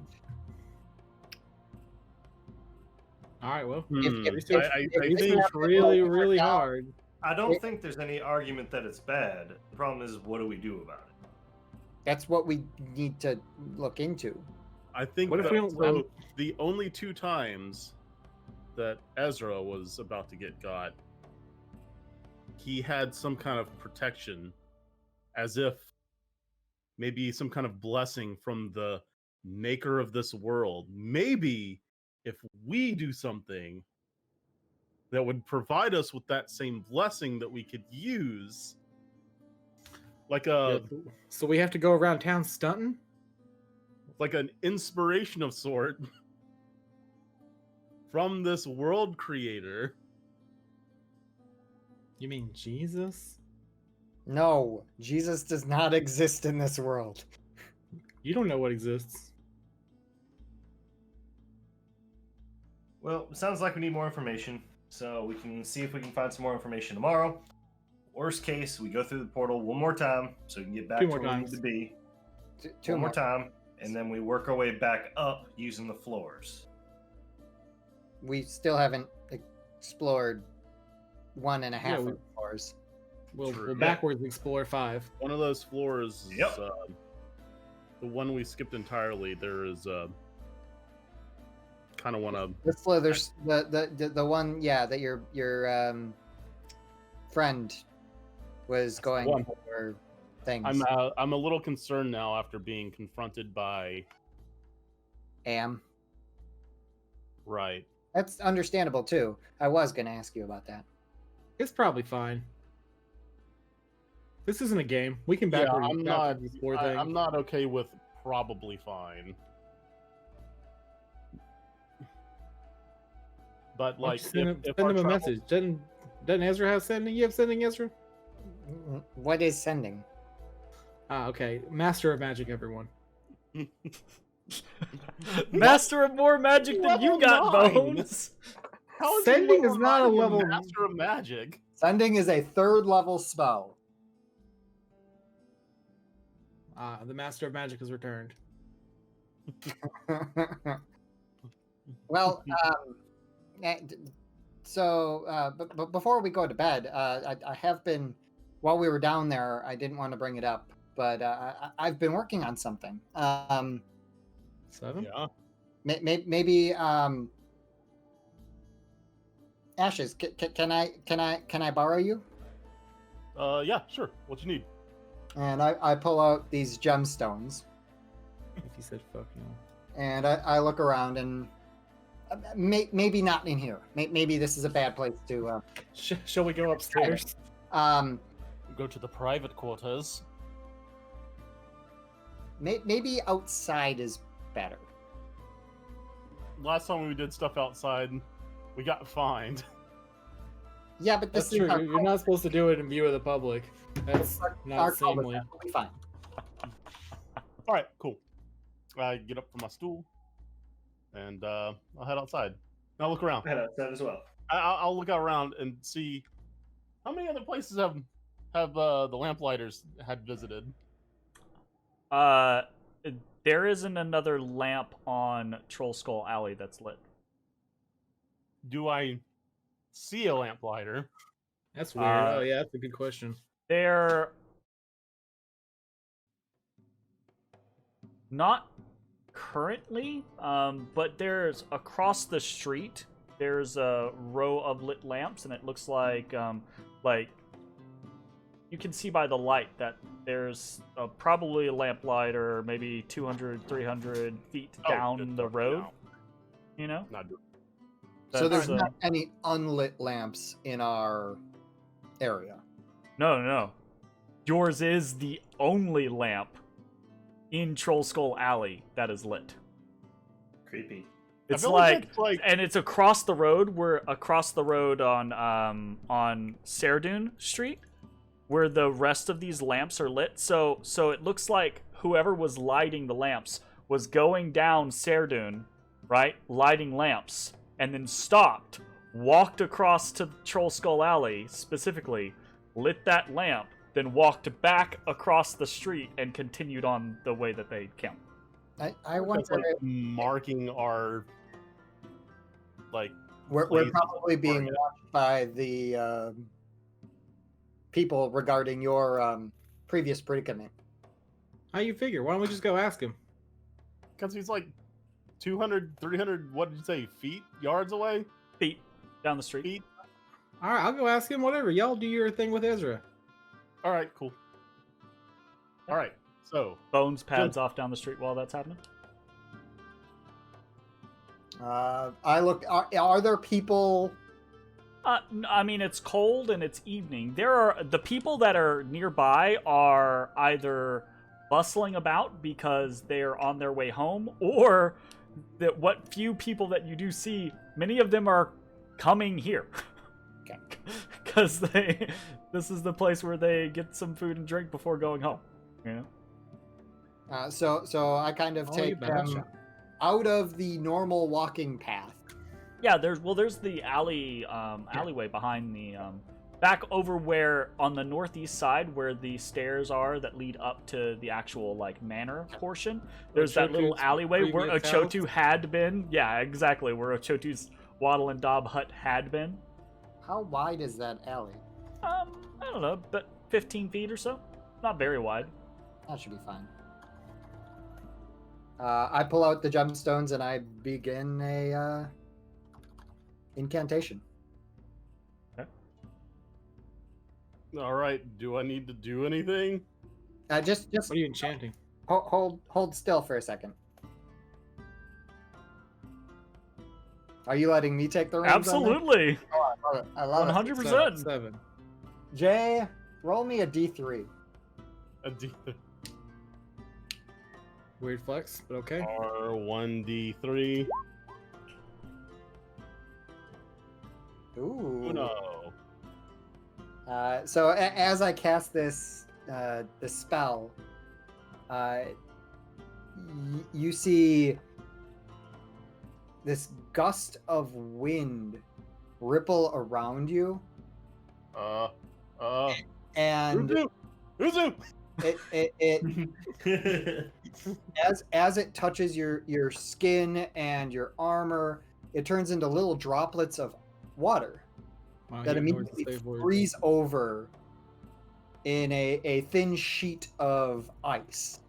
All right, well, If it's really hard. I don't think there's any argument that it's bad. The problem is, what do we do about it? That's what we need to look into. I think What if we don't- the only two times that Ezra was about to get got, he had some kind of protection, as if maybe some kind of blessing from the maker of this world. Maybe if we do something that would provide us with that same blessing that we could use, like So we have to go around town stunting? like an inspiration of sort from this world creator. You mean Jesus? No, Jesus does not exist in this world. You don't know what exists. Well, sounds like we need more information. So we can see if we can find some more information tomorrow. Worst case, we go through the portal one more time so we can get back to where we need to be. One more time, and then we work our way back up using the floors. We still haven't explored 1.5 of the floors. We'll backwards explore 5. One of those floors, Yep. The one we skipped entirely. There is kind of want to. There's the one, that your friend was going for things. I'm a little concerned now after being confronted by Right. That's understandable too. I was going to ask you about that. It's probably fine. This isn't a game. We can backwards. I'm not okay with probably fine. But like, send him a message. Doesn't Ezra have sending? You have sending, Ezra? What is sending? Okay. Master of Magic, everyone. Master of more magic than you got, Bones. How is Sending is not a level. Master of Magic. Sending is a 3rd level spell. The Master of Magic is returned. Well, but before we go to bed, I have been, while we were down there, I didn't want to bring it up, but I've been working on something. 7? Yeah. Maybe Ashes. Can I borrow you? Yeah, sure. What you need? And I pull out these gemstones. If you said fuck no. And I look around and maybe not in here. Maybe this is a bad place to. Shall we go upstairs? Go to the private quarters. Maybe outside is better. Last time we did stuff outside, we got fined. Yeah, but this That's is true. You're not supposed to do it in view of the public. That's not seemly. We'll be fine. All right, cool. I get up from my stool, and I'll head outside. And I'll look around. Head outside as well. I'll look around and see how many other places have the lamplighters had visited. There isn't another lamp on Troll Skull Alley that's lit. Do I see a lamplighter? That's weird. Yeah, that's a good question. They're not currently, but there's across the street. There's a row of lit lamps, and it looks like you can see by the light that there's probably a lamplighter maybe 200, 300 feet down the road. You know? So there's not any unlit lamps in our area? No. Yours is the only lamp in Troll Skull Alley that is lit. Creepy. It's like, and it's across the road. We're across the road on Serdun Street, where the rest of these lamps are lit. So it looks like whoever was lighting the lamps was going down Serdun, right, lighting lamps, and then stopped, walked across to Troll Skull Alley specifically, lit that lamp, then walked back across the street and continued on the way that they came. I wonder if marking our we're probably being watched by the people regarding your previous predicament. How you figure? Why don't we just go ask him? Because he's like 200, 300, what did you say, yards away? Feet. Down the street. Feet. All right, I'll go ask him. Whatever. Y'all do your thing with Ezra. All right, cool. All right, so Bones pads off down the street while that's happening. I look. Are there people? I mean, it's cold and it's evening. There are the people that are nearby are either bustling about because they're on their way home, or that what few people that you do see, many of them are coming here. Okay. Because this is the place where they get some food and drink before going home. You know? So I kind of take them out of the normal walking path Yeah, there's the alleyway behind the back over where on the northeast side where the stairs are that lead up to the actual like manor portion. There's that little alleyway where Ochotu had been. Yeah, exactly, where Ochotu's Waddle and Daub hut had been. How wide is that alley? I don't know, but 15 feet or so. Not very wide. That should be fine. I pull out the gemstones and I begin a incantation. Okay. All right. Do I need to do anything? Just What are you enchanting? hold still for a second. Are you letting me take the reins? Absolutely. Oh, I love it. 100%. 7. Jay, roll me a D3. A D Weird flex, but okay. R1D3. Ooh. Uno. So as I cast this the spell, you see this gust of wind ripple around you, and Uzu! it as it touches your skin and your armor, it turns into little droplets of water that immediately freeze over in a thin sheet of ice.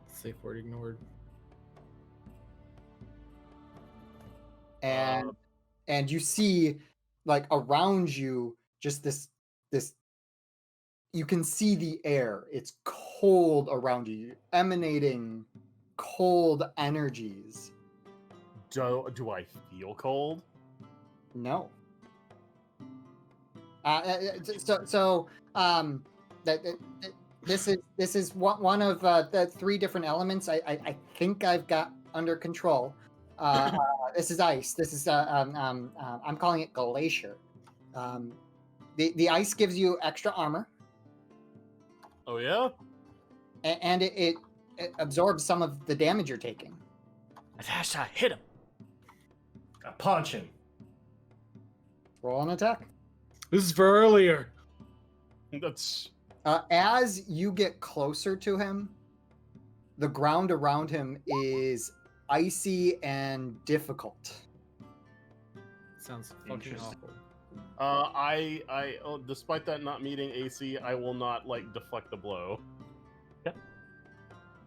Safe word ignored. And you see, like, around you, just this you can see the air. It's cold around you, emanating cold energies. Do I feel cold? No. This is one of the 3 different elements I think I've got under control. This is ice. This is I'm calling it glacier. The ice gives you extra armor. Oh yeah? And it absorbs some of the damage you're taking. Matashtai, hit him. I punch him. Roll an attack. This is for earlier. That's As you get closer to him, the ground around him is icy and difficult. Sounds fucking awful. despite that not meeting AC, I will not like deflect the blow. Yep.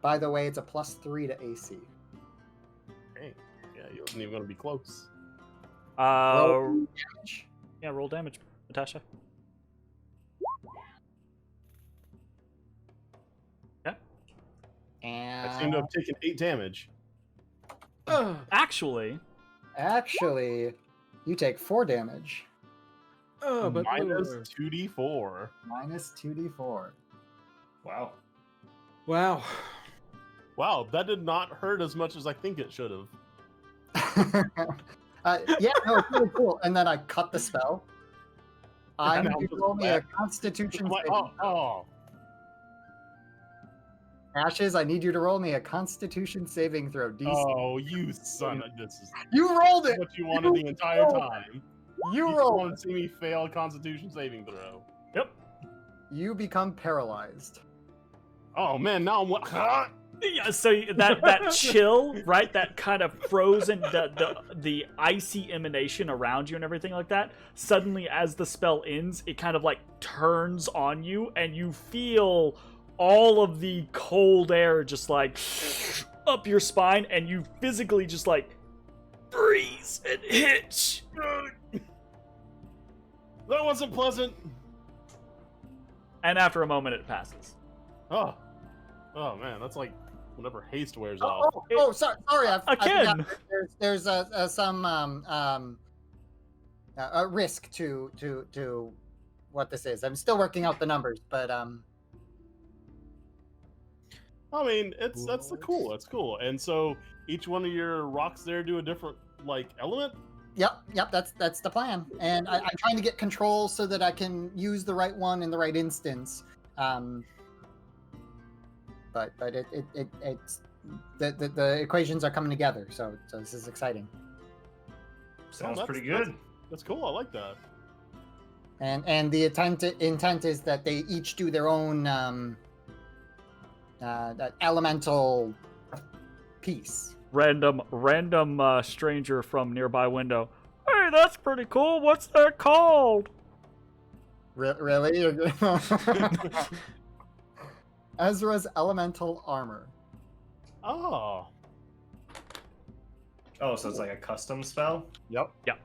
By the way, it's a +3 to AC. Hey, yeah, you wasn't even gonna be close. Roll damage. Yeah, roll damage, Natasha. Yeah. And I seem to have taken 8 damage. Actually, you take 4 damage. But Minus 2d4. Minus 2d4. Wow. Wow. Wow, that did not hurt as much as I think it should have. Yeah, no, it's really cool. And then I cut the spell. I need you to roll me a Constitution saving. Oh. Ashes, I need you to roll me a Constitution saving throw. DC. Oh, you son of this is You rolled it. what you wanted the entire time. You rolled want to see me fail a Constitution saving throw. yep. You become paralyzed. Oh man, now I'm what? Yeah, so that chill, right? That kind of frozen, the icy emanation around you and everything like that. Suddenly, as the spell ends, it kind of like turns on you, and you feel all of the cold air just like up your spine, and you physically just like freeze and hitch. That wasn't pleasant. And after a moment, it passes. Oh man, that's like whenever haste wears Oh, off. sorry. I Again. forgot. There's some a risk to what this is. I'm still working out the numbers, but I mean, that's cool. That's cool. And so each one of your rocks there do a different like element. Yep. That's the plan. And I'm trying to get control so that I can use the right one in the right instance. But it's the equations are coming together. So this is exciting. Sounds pretty good. That's cool. I like that. And the intent is that they each do their own elemental piece. Random stranger from nearby window. Hey, that's pretty cool. What's that called? Really? Ezra's elemental armor. Oh. Oh, so it's like a custom spell? Yep. Yep.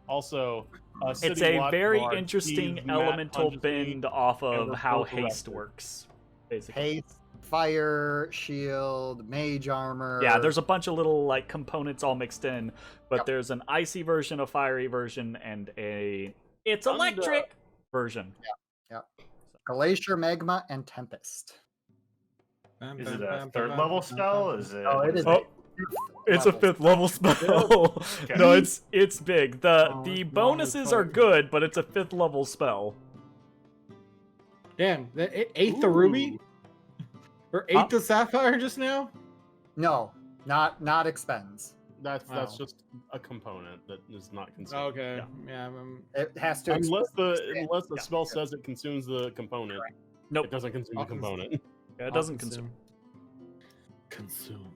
Also, It's a very interesting elemental bend off of how haste works, basically. Haste, fire, shield, mage armor. Yeah, there's a bunch of little like components all mixed in, but there's an icy version, a fiery version, and it's electric version. Yeah. Glacier, magma, and tempest. Is it a third level spell? Is it? Oh, it is. It's a 5th level spell. Okay. No, it's big. The bonuses are good, but it's a 5th level spell. Damn, eighth the ruby or eighth the sapphire just now? No, not expends. That's just a component that is not consumed. Okay, yeah. It has to. Unless the spell says it consumes the component. Nope. It doesn't consume the component. Yeah, it doesn't consume. Consume.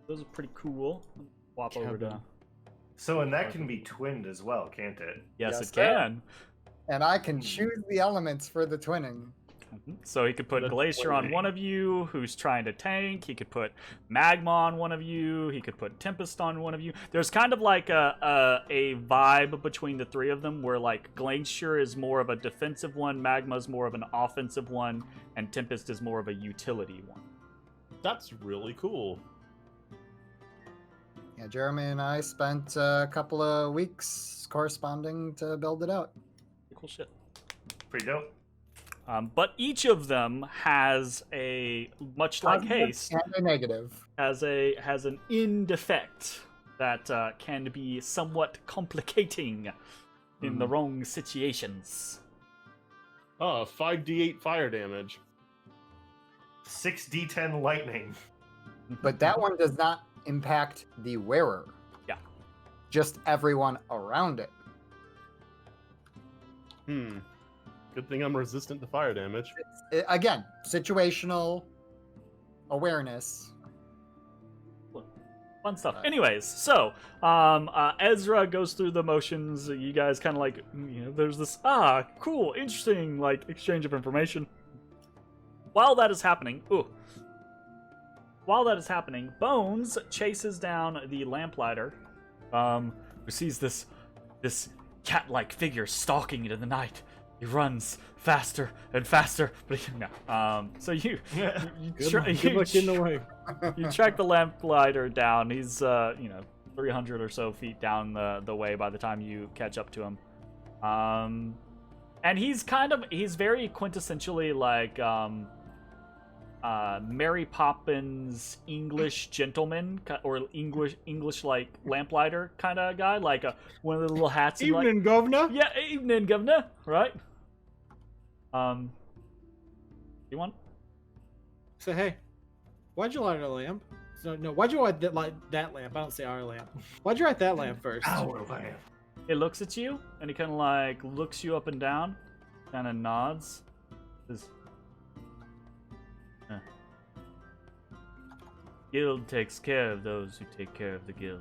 Those are pretty cool. Swap over to. So, and that can be twinned as well, can't it? Yes, Yes, it can. And I can choose the elements for the twinning. So he could put Glacier on one of you who's trying to tank. He could put Magma on one of you. He could put Tempest on one of you. There's kind of like a vibe between the three of them where like Glacier is more of a defensive one, Magma is more of an offensive one, and Tempest is more of a utility one. That's really cool. Yeah, Jeremy and I spent a couple of weeks corresponding to build it out. Cool shit. Pretty dope. But each of them has a, much like Positive haste, and a negative. has an end effect that can be somewhat complicating in the wrong situations. 5d8 fire damage. 6d10 lightning. But that one does not impact the wearer. Yeah. Just everyone around it. Good thing I'm resistant to fire damage. Again, situational awareness. Fun stuff. Anyways, so Ezra goes through the motions. You guys kind of like, there's this cool, interesting like exchange of information. While that is happening, Bones chases down the lamplighter, who sees this cat-like figure stalking into the night. He runs faster and faster, but so you track the lamplighter down. He's 300 or so feet down the way by the time you catch up to him. And he's very quintessentially like Mary Poppins English gentleman or English like lamplighter kind of guy, like one of the little hats. And, Evening, like, governor. Yeah, evening, governor. Right. You want? Say, hey, why'd you light a lamp? No, why'd you light that lamp? I don't say our lamp. Why'd you light that lamp first? Our lamp. He looks at you and he kind of like looks you up and down, kind of nods. Says, Guild takes care of those who take care of the guild.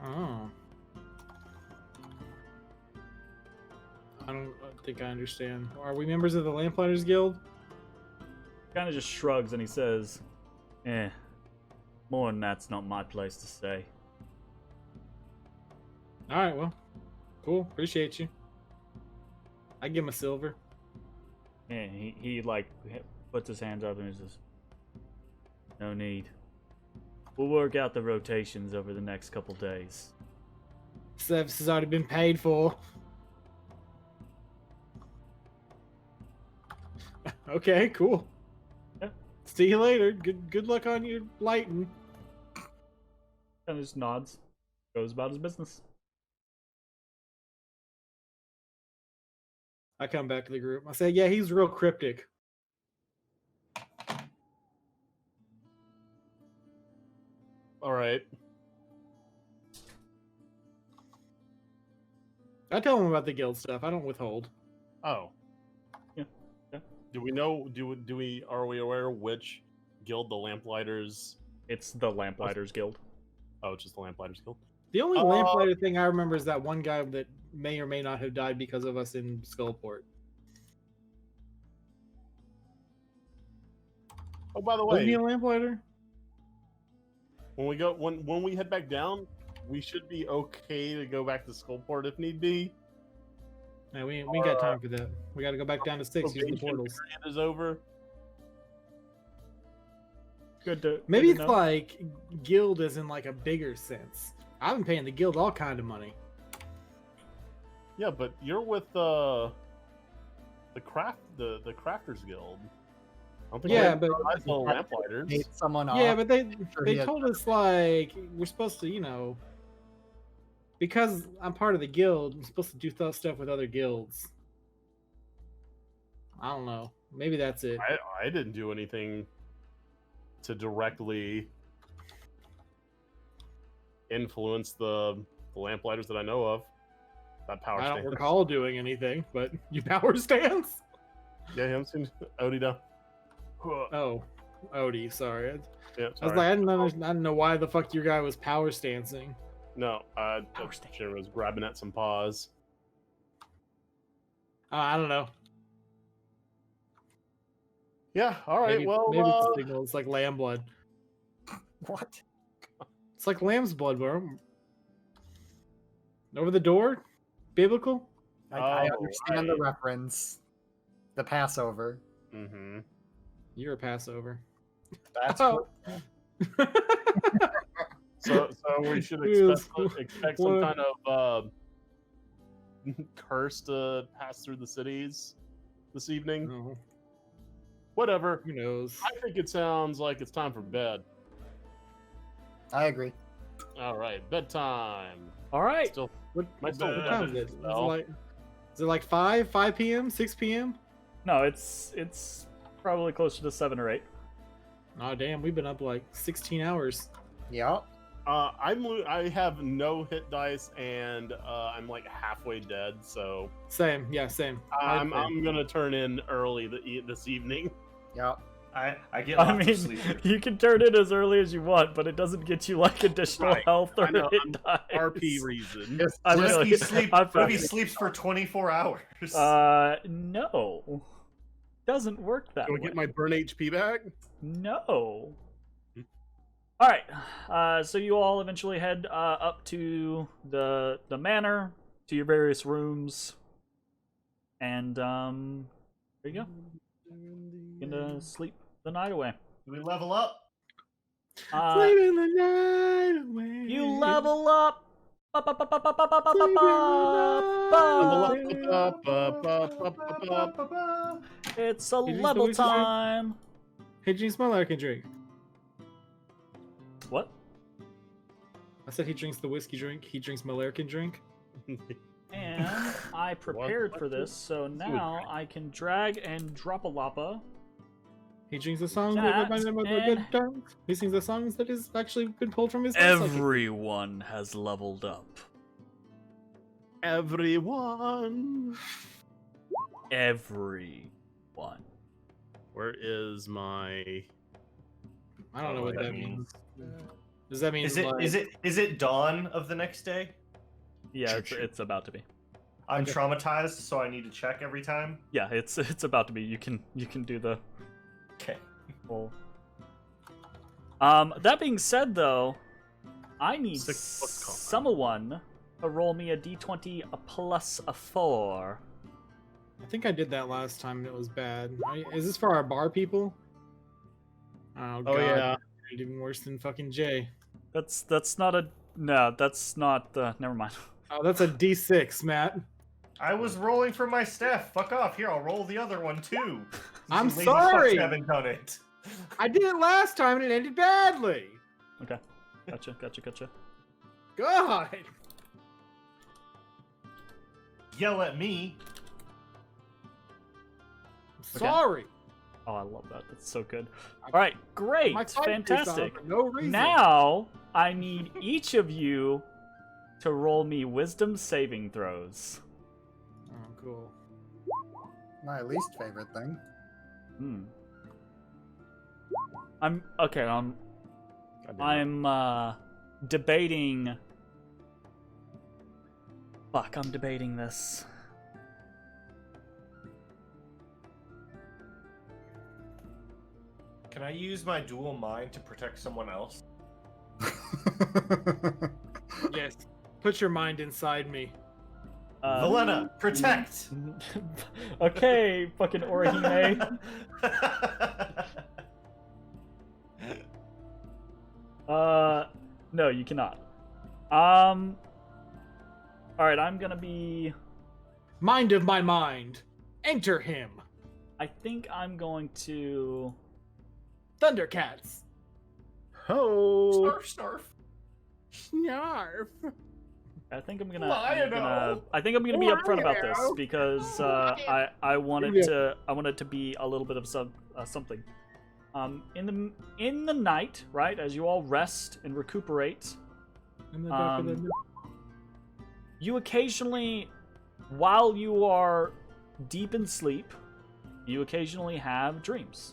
Oh. I don't think I understand. Are we members of the Lamplighters Guild? Kind of just shrugs and he says, more than that's not my place to say. Alright, well. Cool. Appreciate you. I give him a silver. Yeah, he like puts his hands up and he says, no need. We'll work out the rotations over the next couple days. Service has already been paid for. Okay, cool. Yeah. See you later. Good luck on your lighting. And just nods, goes about his business. I come back to the group. I say, yeah, he's real cryptic. All right. I tell him about the guild stuff. I don't withhold. Oh. Yeah. Do we know? Are we aware which guild the Lamplighters? It's the Lamplighters Guild. Oh, it's just the Lamplighters Guild. The only lamplighter thing I remember is that one guy that may or may not have died because of us in Skullport. Oh, by the Was he way, a lamplighter? when we head back down, we should be okay to go back to Skullport if need be. Yeah, we ain't got time for that. We got to go back down to 6 use the portals. Period is over. Maybe good it's to know. like guild is in like a bigger sense. I've been paying the guild all kind of money. Yeah, but you're with the Crafters Guild. I don't think Yeah, we but have the Lamplighters. Hate someone off. yeah, but they he had- told us like we're supposed to, because I'm part of the guild, I'm supposed to do stuff with other guilds. I don't know. Maybe that's it. I didn't do anything to directly influence the Lamplighters that I know of. That power I don't stance. recall doing anything, but you power stance? Yeah, him seems Odie down. Oh, Odie, sorry. Yeah, I was sorry. like, I didn't know why the fuck your guy was power stancing. No, Power Jim was grabbing at some paws. I don't know. Yeah, all right. Maybe, well, maybe it's a signal. It's like lamb blood. What? It's like lamb's blood, bro. Over the door? Biblical? I Oh, understand the reference. The Passover. mm-hmm. You're a Passover. That's Oh. So we should Yes. expect some What? kind of curse to pass through the cities this evening. No, Whatever. who knows? I think it sounds like it's time for bed. I agree. All right, bedtime. All right. Still, What, My what phone time is doesn't it? spell. Is it like 5 p.m., 6 p.m.? No, it's probably closer to 7 or 8. Oh, damn, we've been up like 16 hours. Yep. I have no hit dice and I'm like halfway dead, so Same, yeah, same. I'm gonna turn in early this evening. Yep. I get I lots of mean, sleep. you can turn it as early as you want, but it doesn't get you like additional Right, health or I know, hit I'm dice. RP reason. I What feel if he you. sleep? I What feel if he you. sleeps for 24 hours? No. Doesn't work that Do I way. get my burn HP back? No. All right. So you all eventually head up to the manor, to your various rooms, and there you go. You're gonna sleep the night away. Do we level up? Sleeping the night away. You level up. It's a Did you level still use your time. Hey, he drinks my Larkin drink. What? I said he drinks the whiskey drink. He drinks my Larkin drink. And I prepared for this, so now I can drag and drop a lapa. He drinks the songs That that remind him of the and- good times. He sings the songs that has actually been pulled from his life cycle. Everyone has leveled up. Everyone. Everyone. Where is my? I don't know what that means. Does that mean Is it dawn of the next day? Yeah, it's about to be. I'm Okay. traumatized, so I need to check every time. Yeah, it's about to be. You can do the Okay. full. That being said, though, I need 6 foot combat. someone to roll me a d20 plus a 4. I think I did that last time and it was bad. Is this for our bar people? Oh, God. Oh yeah. Even worse than fucking Jay. That's not a no. That's not the. Never mind. Oh, that's a D6, Matt. I was rolling for my staff. Fuck off. Here, I'll roll the other one too. I'm You lazy sorry. fucks haven't done it. I did it last time and it ended badly. Okay, gotcha. God. Yell at me. sorry. Oh, I love that. That's so good. All right, great, My fight fantastic. for no reason. Now I need each of you to roll me wisdom saving throws. Oh, cool. My least favorite thing. I'm okay. I'm debating. Fuck, I'm debating this. Can I use my dual mind to protect someone else? Yes. Put your mind inside me. Valena, protect! Okay, fucking Orihime. No, you cannot. Alright, I'm gonna be... Mind of my mind. Enter him. I think I'm going to... Thundercats. Ho! Snarf. Snarf. I think I'm gonna. Lion-O. I think I'm gonna be upfront about this Lion-O. because I wanted to be a little bit of something. In the night, right, as you all rest and recuperate, you occasionally, while you are deep in sleep, you occasionally have dreams.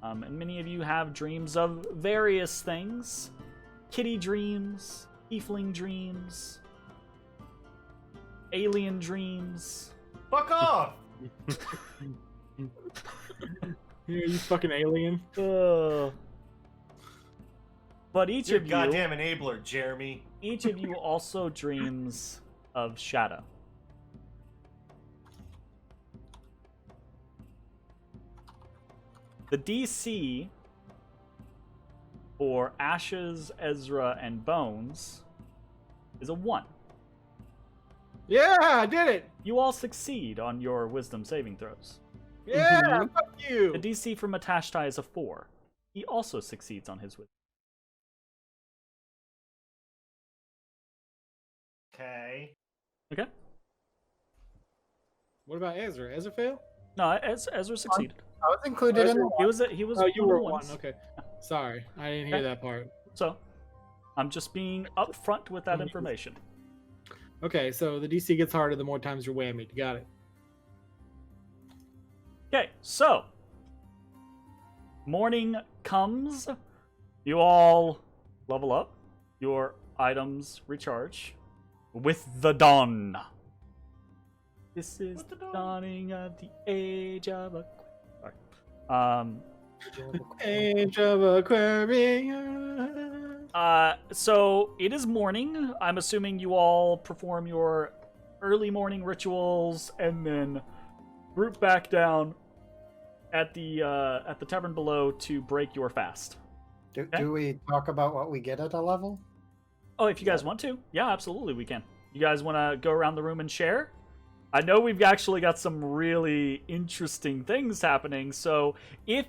And many of you have dreams of various things. Kitty dreams, tiefling dreams, alien dreams. Fuck off! Yeah, you fucking alien. But each You're of a you, goddamn enabler, Jeremy. each of you also dreams of Shadow. The DC for Ashes, Ezra, and Bones is a 1. Yeah, I did it. You all succeed on your wisdom saving throws. Yeah, fuck you. The DC for Matashtai is a 4. He also succeeds on his wisdom. Okay. Okay? What about Ezra? Ezra failed? No, Ezra succeeded. I was included in He was Oh, you were one. 1. Okay. Sorry, I didn't hear Okay. that part. So, I'm just being upfront with that information. Okay, so the DC gets harder the more times you're whammied. Got it. Okay, so morning comes. You all level up. Your items recharge with the dawn. This is the dawning of the age of a... Sorry. Age of Aquarius. So it is morning. I'm assuming you all perform your early morning rituals and then group back down at the tavern below to break your fast. Do we talk about what we get at a level? Oh, if you guys want to. Yeah, absolutely, we can. You guys want to go around the room and share? I know we've actually got some really interesting things happening, so if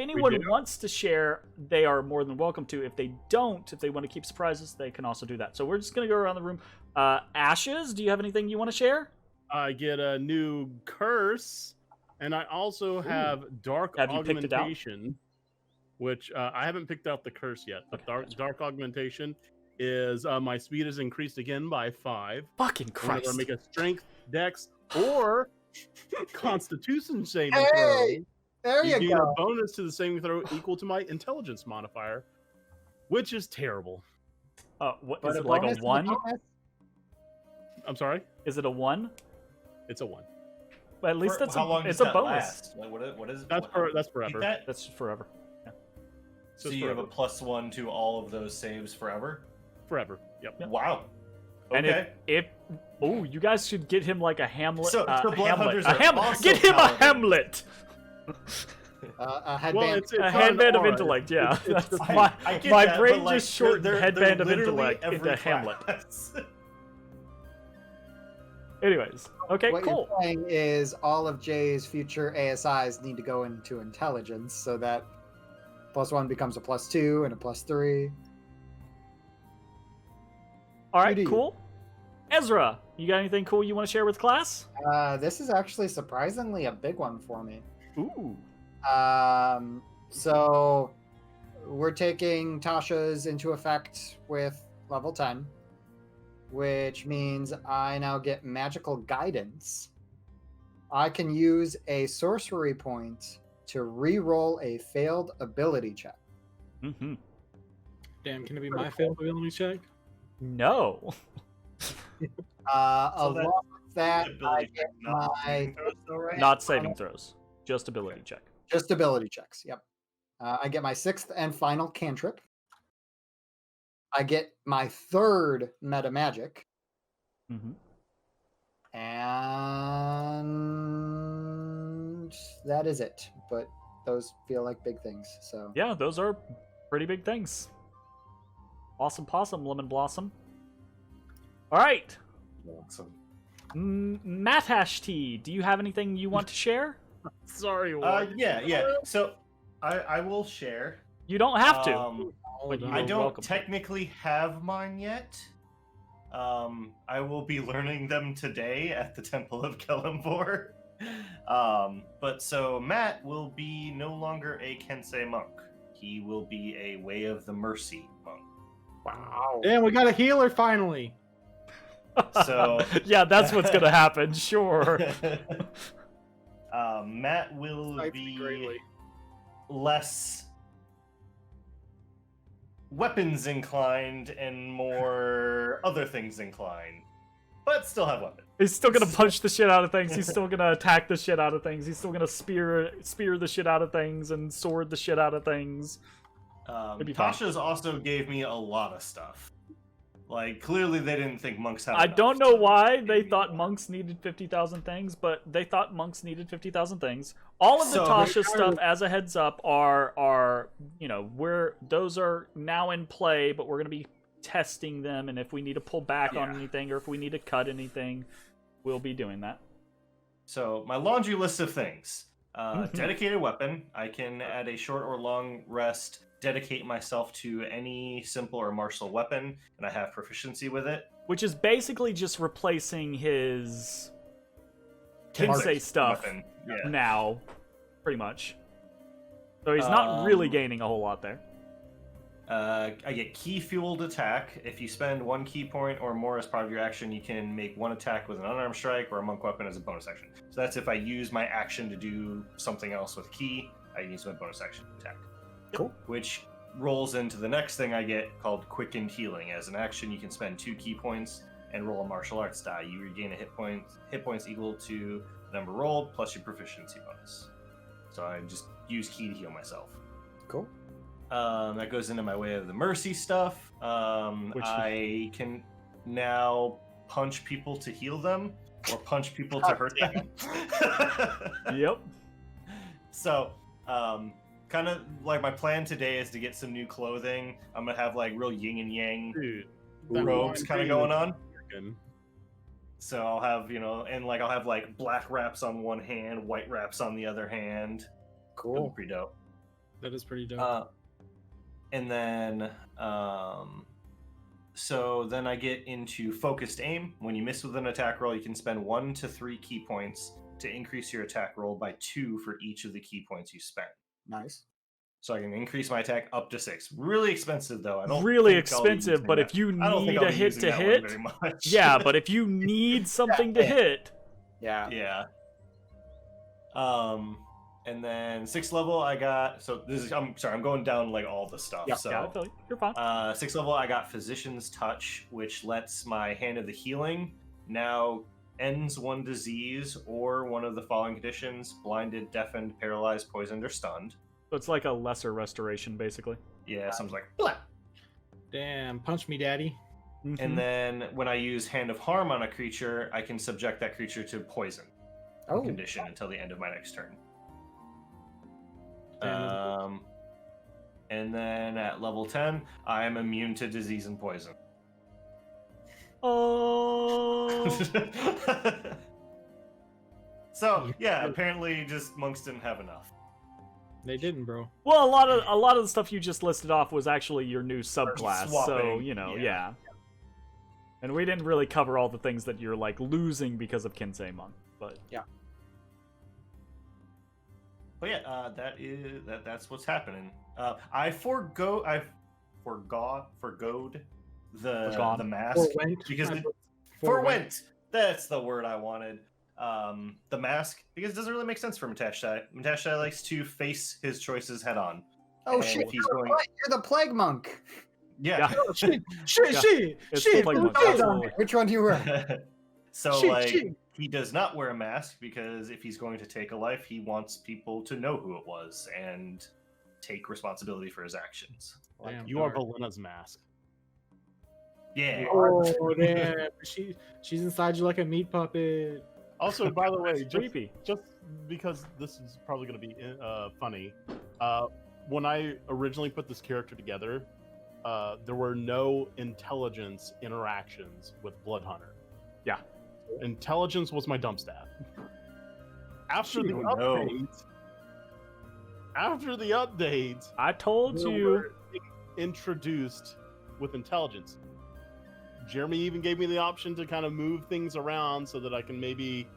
anyone wants to share, they are more than welcome to. If they don't, if they want to keep surprises, they can also do that. So we're just going to go around the room. Ashes, do you have anything you want to share? I get a new curse, and I also have Dark Have you picked it out? Augmentation, which I haven't picked out the curse yet. But Dark Augmentation is my speed is increased again by 5. Fucking Christ. Whenever I make a Strength, Dex, or Constitution saving Hey! throw, There you you gain a go. bonus to the saving throw equal to my Intelligence modifier, which is terrible. What But is a it, like bonus a is 1? bonus? I'm sorry? Is it a 1? It's a 1. But at least How long it's does a that bonus. last? Like, what is That's what- forever. that? That's forever. Yeah. So Just you have a forever. +1 to all of those saves forever? Forever. Yep. Yep. Wow. And Okay. if you guys should get him like a Hamlet. So the Blood Hamlet. Hunters A are Hamlet. also Get him a paladins. Hamlet. A headband. Well, it's A on headband of R. intellect. Yeah. It's That's I- my I get my that, brain but, like, just shortened they're headband of literally intellect every into Hamlet. class. Anyways, okay, what cool. you're saying is all of Jay's future ASIs need to go into intelligence so that +1 becomes a +2 and a +3. All right, QD. cool. Ezra, you got anything cool you want to share with class? This is actually surprisingly a big one for me. Ooh. So we're taking Tasha's into effect with level 10, which means I now get magical guidance. I can use a sorcery point to re-roll a failed ability check. Mm-hmm. Damn, can it be my failed ability check? No. Along with that, I get my Not saving throws. Just ability check. just ability checks. Yep. I get my 6th and final cantrip. I get my 3rd meta magic. Mm-hmm. And that is it. But those feel like big things. So Yeah, those are pretty big things. Awesome possum, lemon blossom. All right. Awesome. Matashtai, do you have anything you want to share? Sorry. Yeah. So I will share. You don't have to. But on. you I are don't welcome to. technically have mine yet. I will be learning them today at the Temple of Kellenvor. But so Matt will be no longer a Kensei monk. He will be a Way of the Mercy monk. wow. Damn, we got a healer finally. So Yeah, that's what's gonna happen. Sure. Matt will Excites me be greatly. less weapons inclined and more other things inclined, but still have weapons. He's still gonna punch the shit out of things. He's still gonna attack the shit out of things. He's still gonna spear the shit out of things and sword the shit out of things. It'd be fine. Tasha's also gave me a lot of stuff. Like, clearly they didn't think monks had I enough, don't know so why gave they me thought more. monks needed 50,000 things, but they thought monks needed 50,000 things. All of the So- Tasha stuff, as a heads up, are those are now in play, but we're gonna be testing them, and if we need to pull back on Yeah. anything or if we need to cut anything, we'll be doing that. So my laundry list of things. Dedicated weapon. I can, at a short or long rest, dedicate myself to any simple or martial weapon, and I have proficiency with it. Which is basically just replacing his Kensei stuff Weapon. Yeah. now, pretty much. So he's not really Um, gaining a whole lot there. I get key fueled attack. If you spend 1 key point or more as part of your action, you can make 1 attack with an unarmed strike or a monk weapon as a bonus action. So that's if I use my action to do something else with key, I use my bonus action attack. Cool. Which rolls into the next thing I get called Quickened Healing. As an action, you can spend 2 key points and roll a martial arts die. You regain a hit points equal to the number rolled plus your proficiency bonus. So I just use key to heal myself. Cool. That goes into my Way of the Mercy stuff. I can now punch people to heal them or punch people to hurt them. Yep. So, kind of like my plan today is to get some new clothing. I'm gonna have like real yin and yang Dude, robes kind of going on. freaking- So I'll have, and like I'll have like black wraps on one hand, white wraps on the other hand. That'll Cool. be pretty dope. That is pretty dope. And then, so then I get into focused aim. When you miss with an attack roll, you can spend 1 to 3 key points to increase your attack roll by 2 for each of the key points you spend. Nice. So I can increase my attack up to 6. Really expensive though. I don't Really think I'll be expensive, using but that. if you I don't think need I'll a be hit using to that one hit, very much. yeah, but if you need something to hit, Yeah. Yeah. And then 6th level I got. So this is. I'm sorry. I'm going down like all the stuff. Yeah. So yeah, I feel you. You're fine. 6th level I got Physician's Touch, which lets my Hand of the Healing now ends 1 disease or one of the following conditions: blinded, deafened, paralyzed, poisoned, or stunned. So it's like a lesser restoration, basically. Yeah. So I'm like, blah. Damn, punch me, daddy. Mhm. And then when I use Hand of Harm on a creature, I can subject that creature to poison Oh. condition until the end of my next turn. Damn. And then at level 10, I am immune to disease and poison. Oh. So yeah, apparently just monks didn't have enough. They didn't, bro. Well, a lot of the stuff you just listed off was actually your new subclass, so swapping, yeah. yeah. And we didn't really cover all the things that you're like losing because of Kensei Monk, but Yeah. But yeah, that's what's happening. I forgoed the mask because forwent. That's the word I wanted. The mask, because it doesn't really make sense for Matashtai. Matashtai likes to face his choices head on. Oh shit! You're the plague monk. Yeah. She. Which one do you wear? So he does not wear a mask because if he's going to take a life, he wants people to know who it was and take responsibility for his actions. Damn, you are Valena's mask. Yeah. Oh damn! She's inside you like a meat puppet. Also, by the way, creepy. Just because this is probably going to be funny, when I originally put this character together, there were no intelligence interactions with Bloodhunter. Yeah. Intelligence was my dump stat. After the updates, I told you, introduced with intelligence. Jeremy even gave me the option to kind of move things around so that I can maybe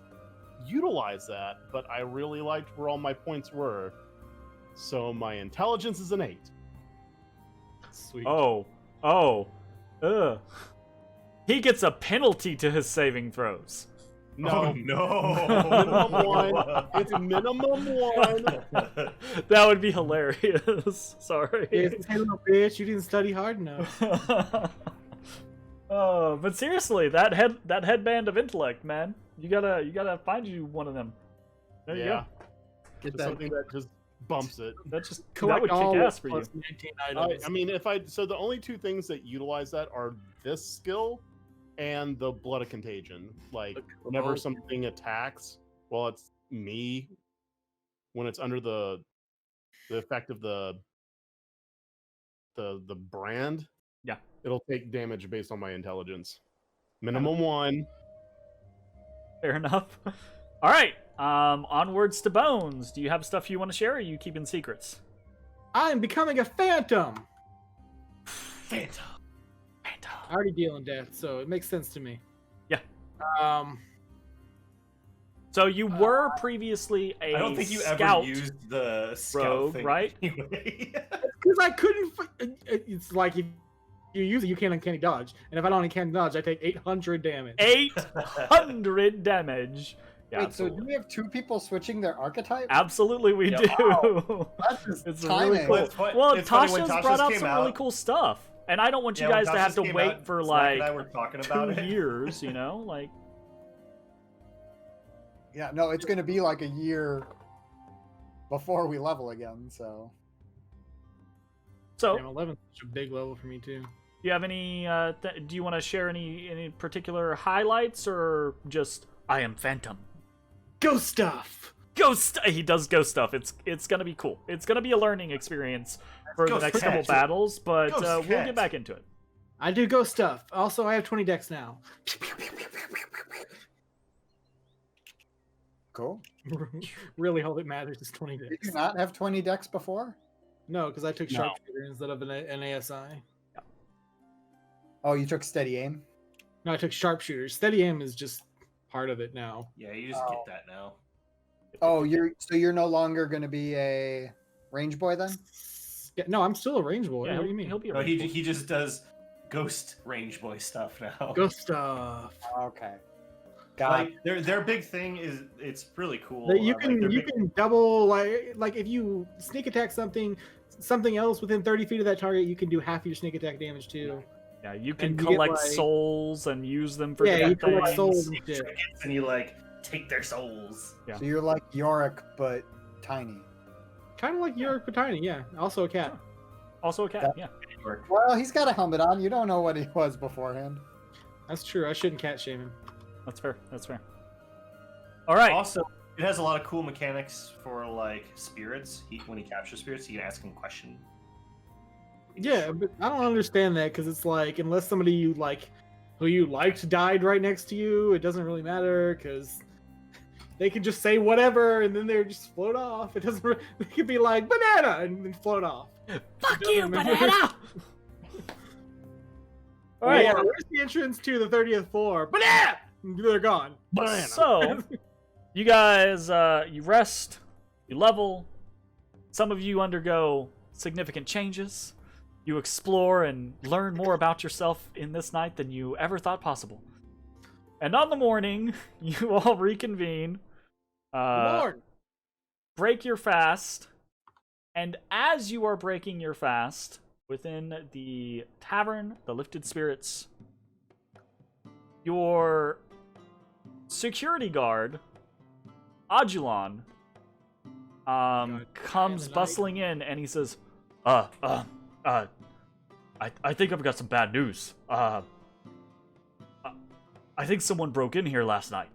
utilize that, but I really liked where all my points were. So my intelligence is an 8. Sweet. He gets a penalty to his saving throws. No. Minimum 1. It's minimum 1. That would be hilarious. Sorry. Hey little bitch, you didn't study hard enough. Oh, but seriously, that headband of intellect, man. You gotta find you one of them. There you go. Get that. Something that just bumps it. That would Collect kick ass for you. 19 items. I mean, so the only two things that utilize that are this skill and the Blood of Contagion. Like whenever something attacks, well, it's me. When it's under the effect of the brand, yeah, it'll take damage based on my intelligence. Minimum 1. Fair enough. All right. Onwards to Bones. Do you have stuff you want to share, or are you keeping secrets? I'm becoming a phantom. Phantom. I already deal in death, so it makes sense to me. Yeah. So you were previously a I don't think you scout ever used the scout rogue, thing right? Anyway. Because I couldn't. It's like if you use it, you can't uncanny dodge, and if I don't uncanny dodge, I take 800 damage. 800 damage. Yeah, Wait, absolutely. so do we have 2 people switching their archetype? Absolutely, we do. Wow. That's just it's timing. really cool. Well, Tasha's brought out some really cool stuff, and I don't want you guys to have to wait for like 2 years. You know, like. Yeah, no, it's going to be like a year before we level again. So. Yeah, 11 is such a big level for me too. Do you have any? Do you want to share any particular highlights, or just I am Phantom? Ghost stuff. He does ghost stuff. It's gonna be cool. It's gonna be a learning experience for the next couple battles, but we'll get back into it. I do ghost stuff. Also, I have 20 decks now. Cool. Really, all that matters is 20 decks. Did you not have 20 decks before? No, because I took Sharpshooter instead of an ASI. Yeah. Oh, you took Steady Aim? No, I took Sharpshooter. Steady Aim is just part of it now. Yeah, you just get that now. Oh, you're no longer going to be a range boy then? Yeah, no, I'm still a range boy. Yeah, what do you mean? He'll be a No, range boy. he just does ghost range boy stuff now. Ghost stuff. Okay. Got Like their big thing is it's really cool. That you can double like if you sneak attack something else within 30 feet of that target, you can do half your sneak attack damage too. Yeah, you can And you collect get, like- souls and use them for Yeah, you different collect things. souls and shit. and you like take their souls. Yeah. So you're like Yorick, but tiny. Kind of like your Tiny, yeah. Also a cat. Also a cat. Yeah. Well, he's got a helmet on. You don't know what he was beforehand. That's true. I shouldn't cat shame him. That's fair. That's fair. All right. Also, it has a lot of cool mechanics for like spirits. When he captures spirits, you can ask him a question. Yeah, but I don't understand that because it's like unless somebody who you liked died right next to you, it doesn't really matter because they can just say whatever and then they just float off. It doesn't. They could be like banana and then float off. Fuck you, banana. All right. Yeah, where's the entrance to the 30th floor? Banana. They're gone. So, you guys, you rest You level. Some of you undergo significant changes. You explore and learn more about yourself in this night than you ever thought possible. And on the morning, you all reconvene. Break your fast. And as you are breaking your fast, within the tavern, the Lifted Spirits, your security guard, Adulon, comes bustling in, and he says, I think I've got some bad news. I think someone broke in here last night.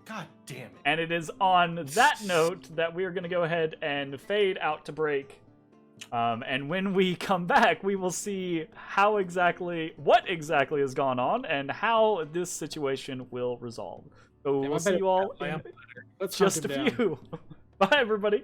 God damn it. And it is on that note that we are going to go ahead and fade out to break. And when we come back, we will see what exactly has gone on and how this situation will resolve. So we'll see you all in just a few. Bye, everybody.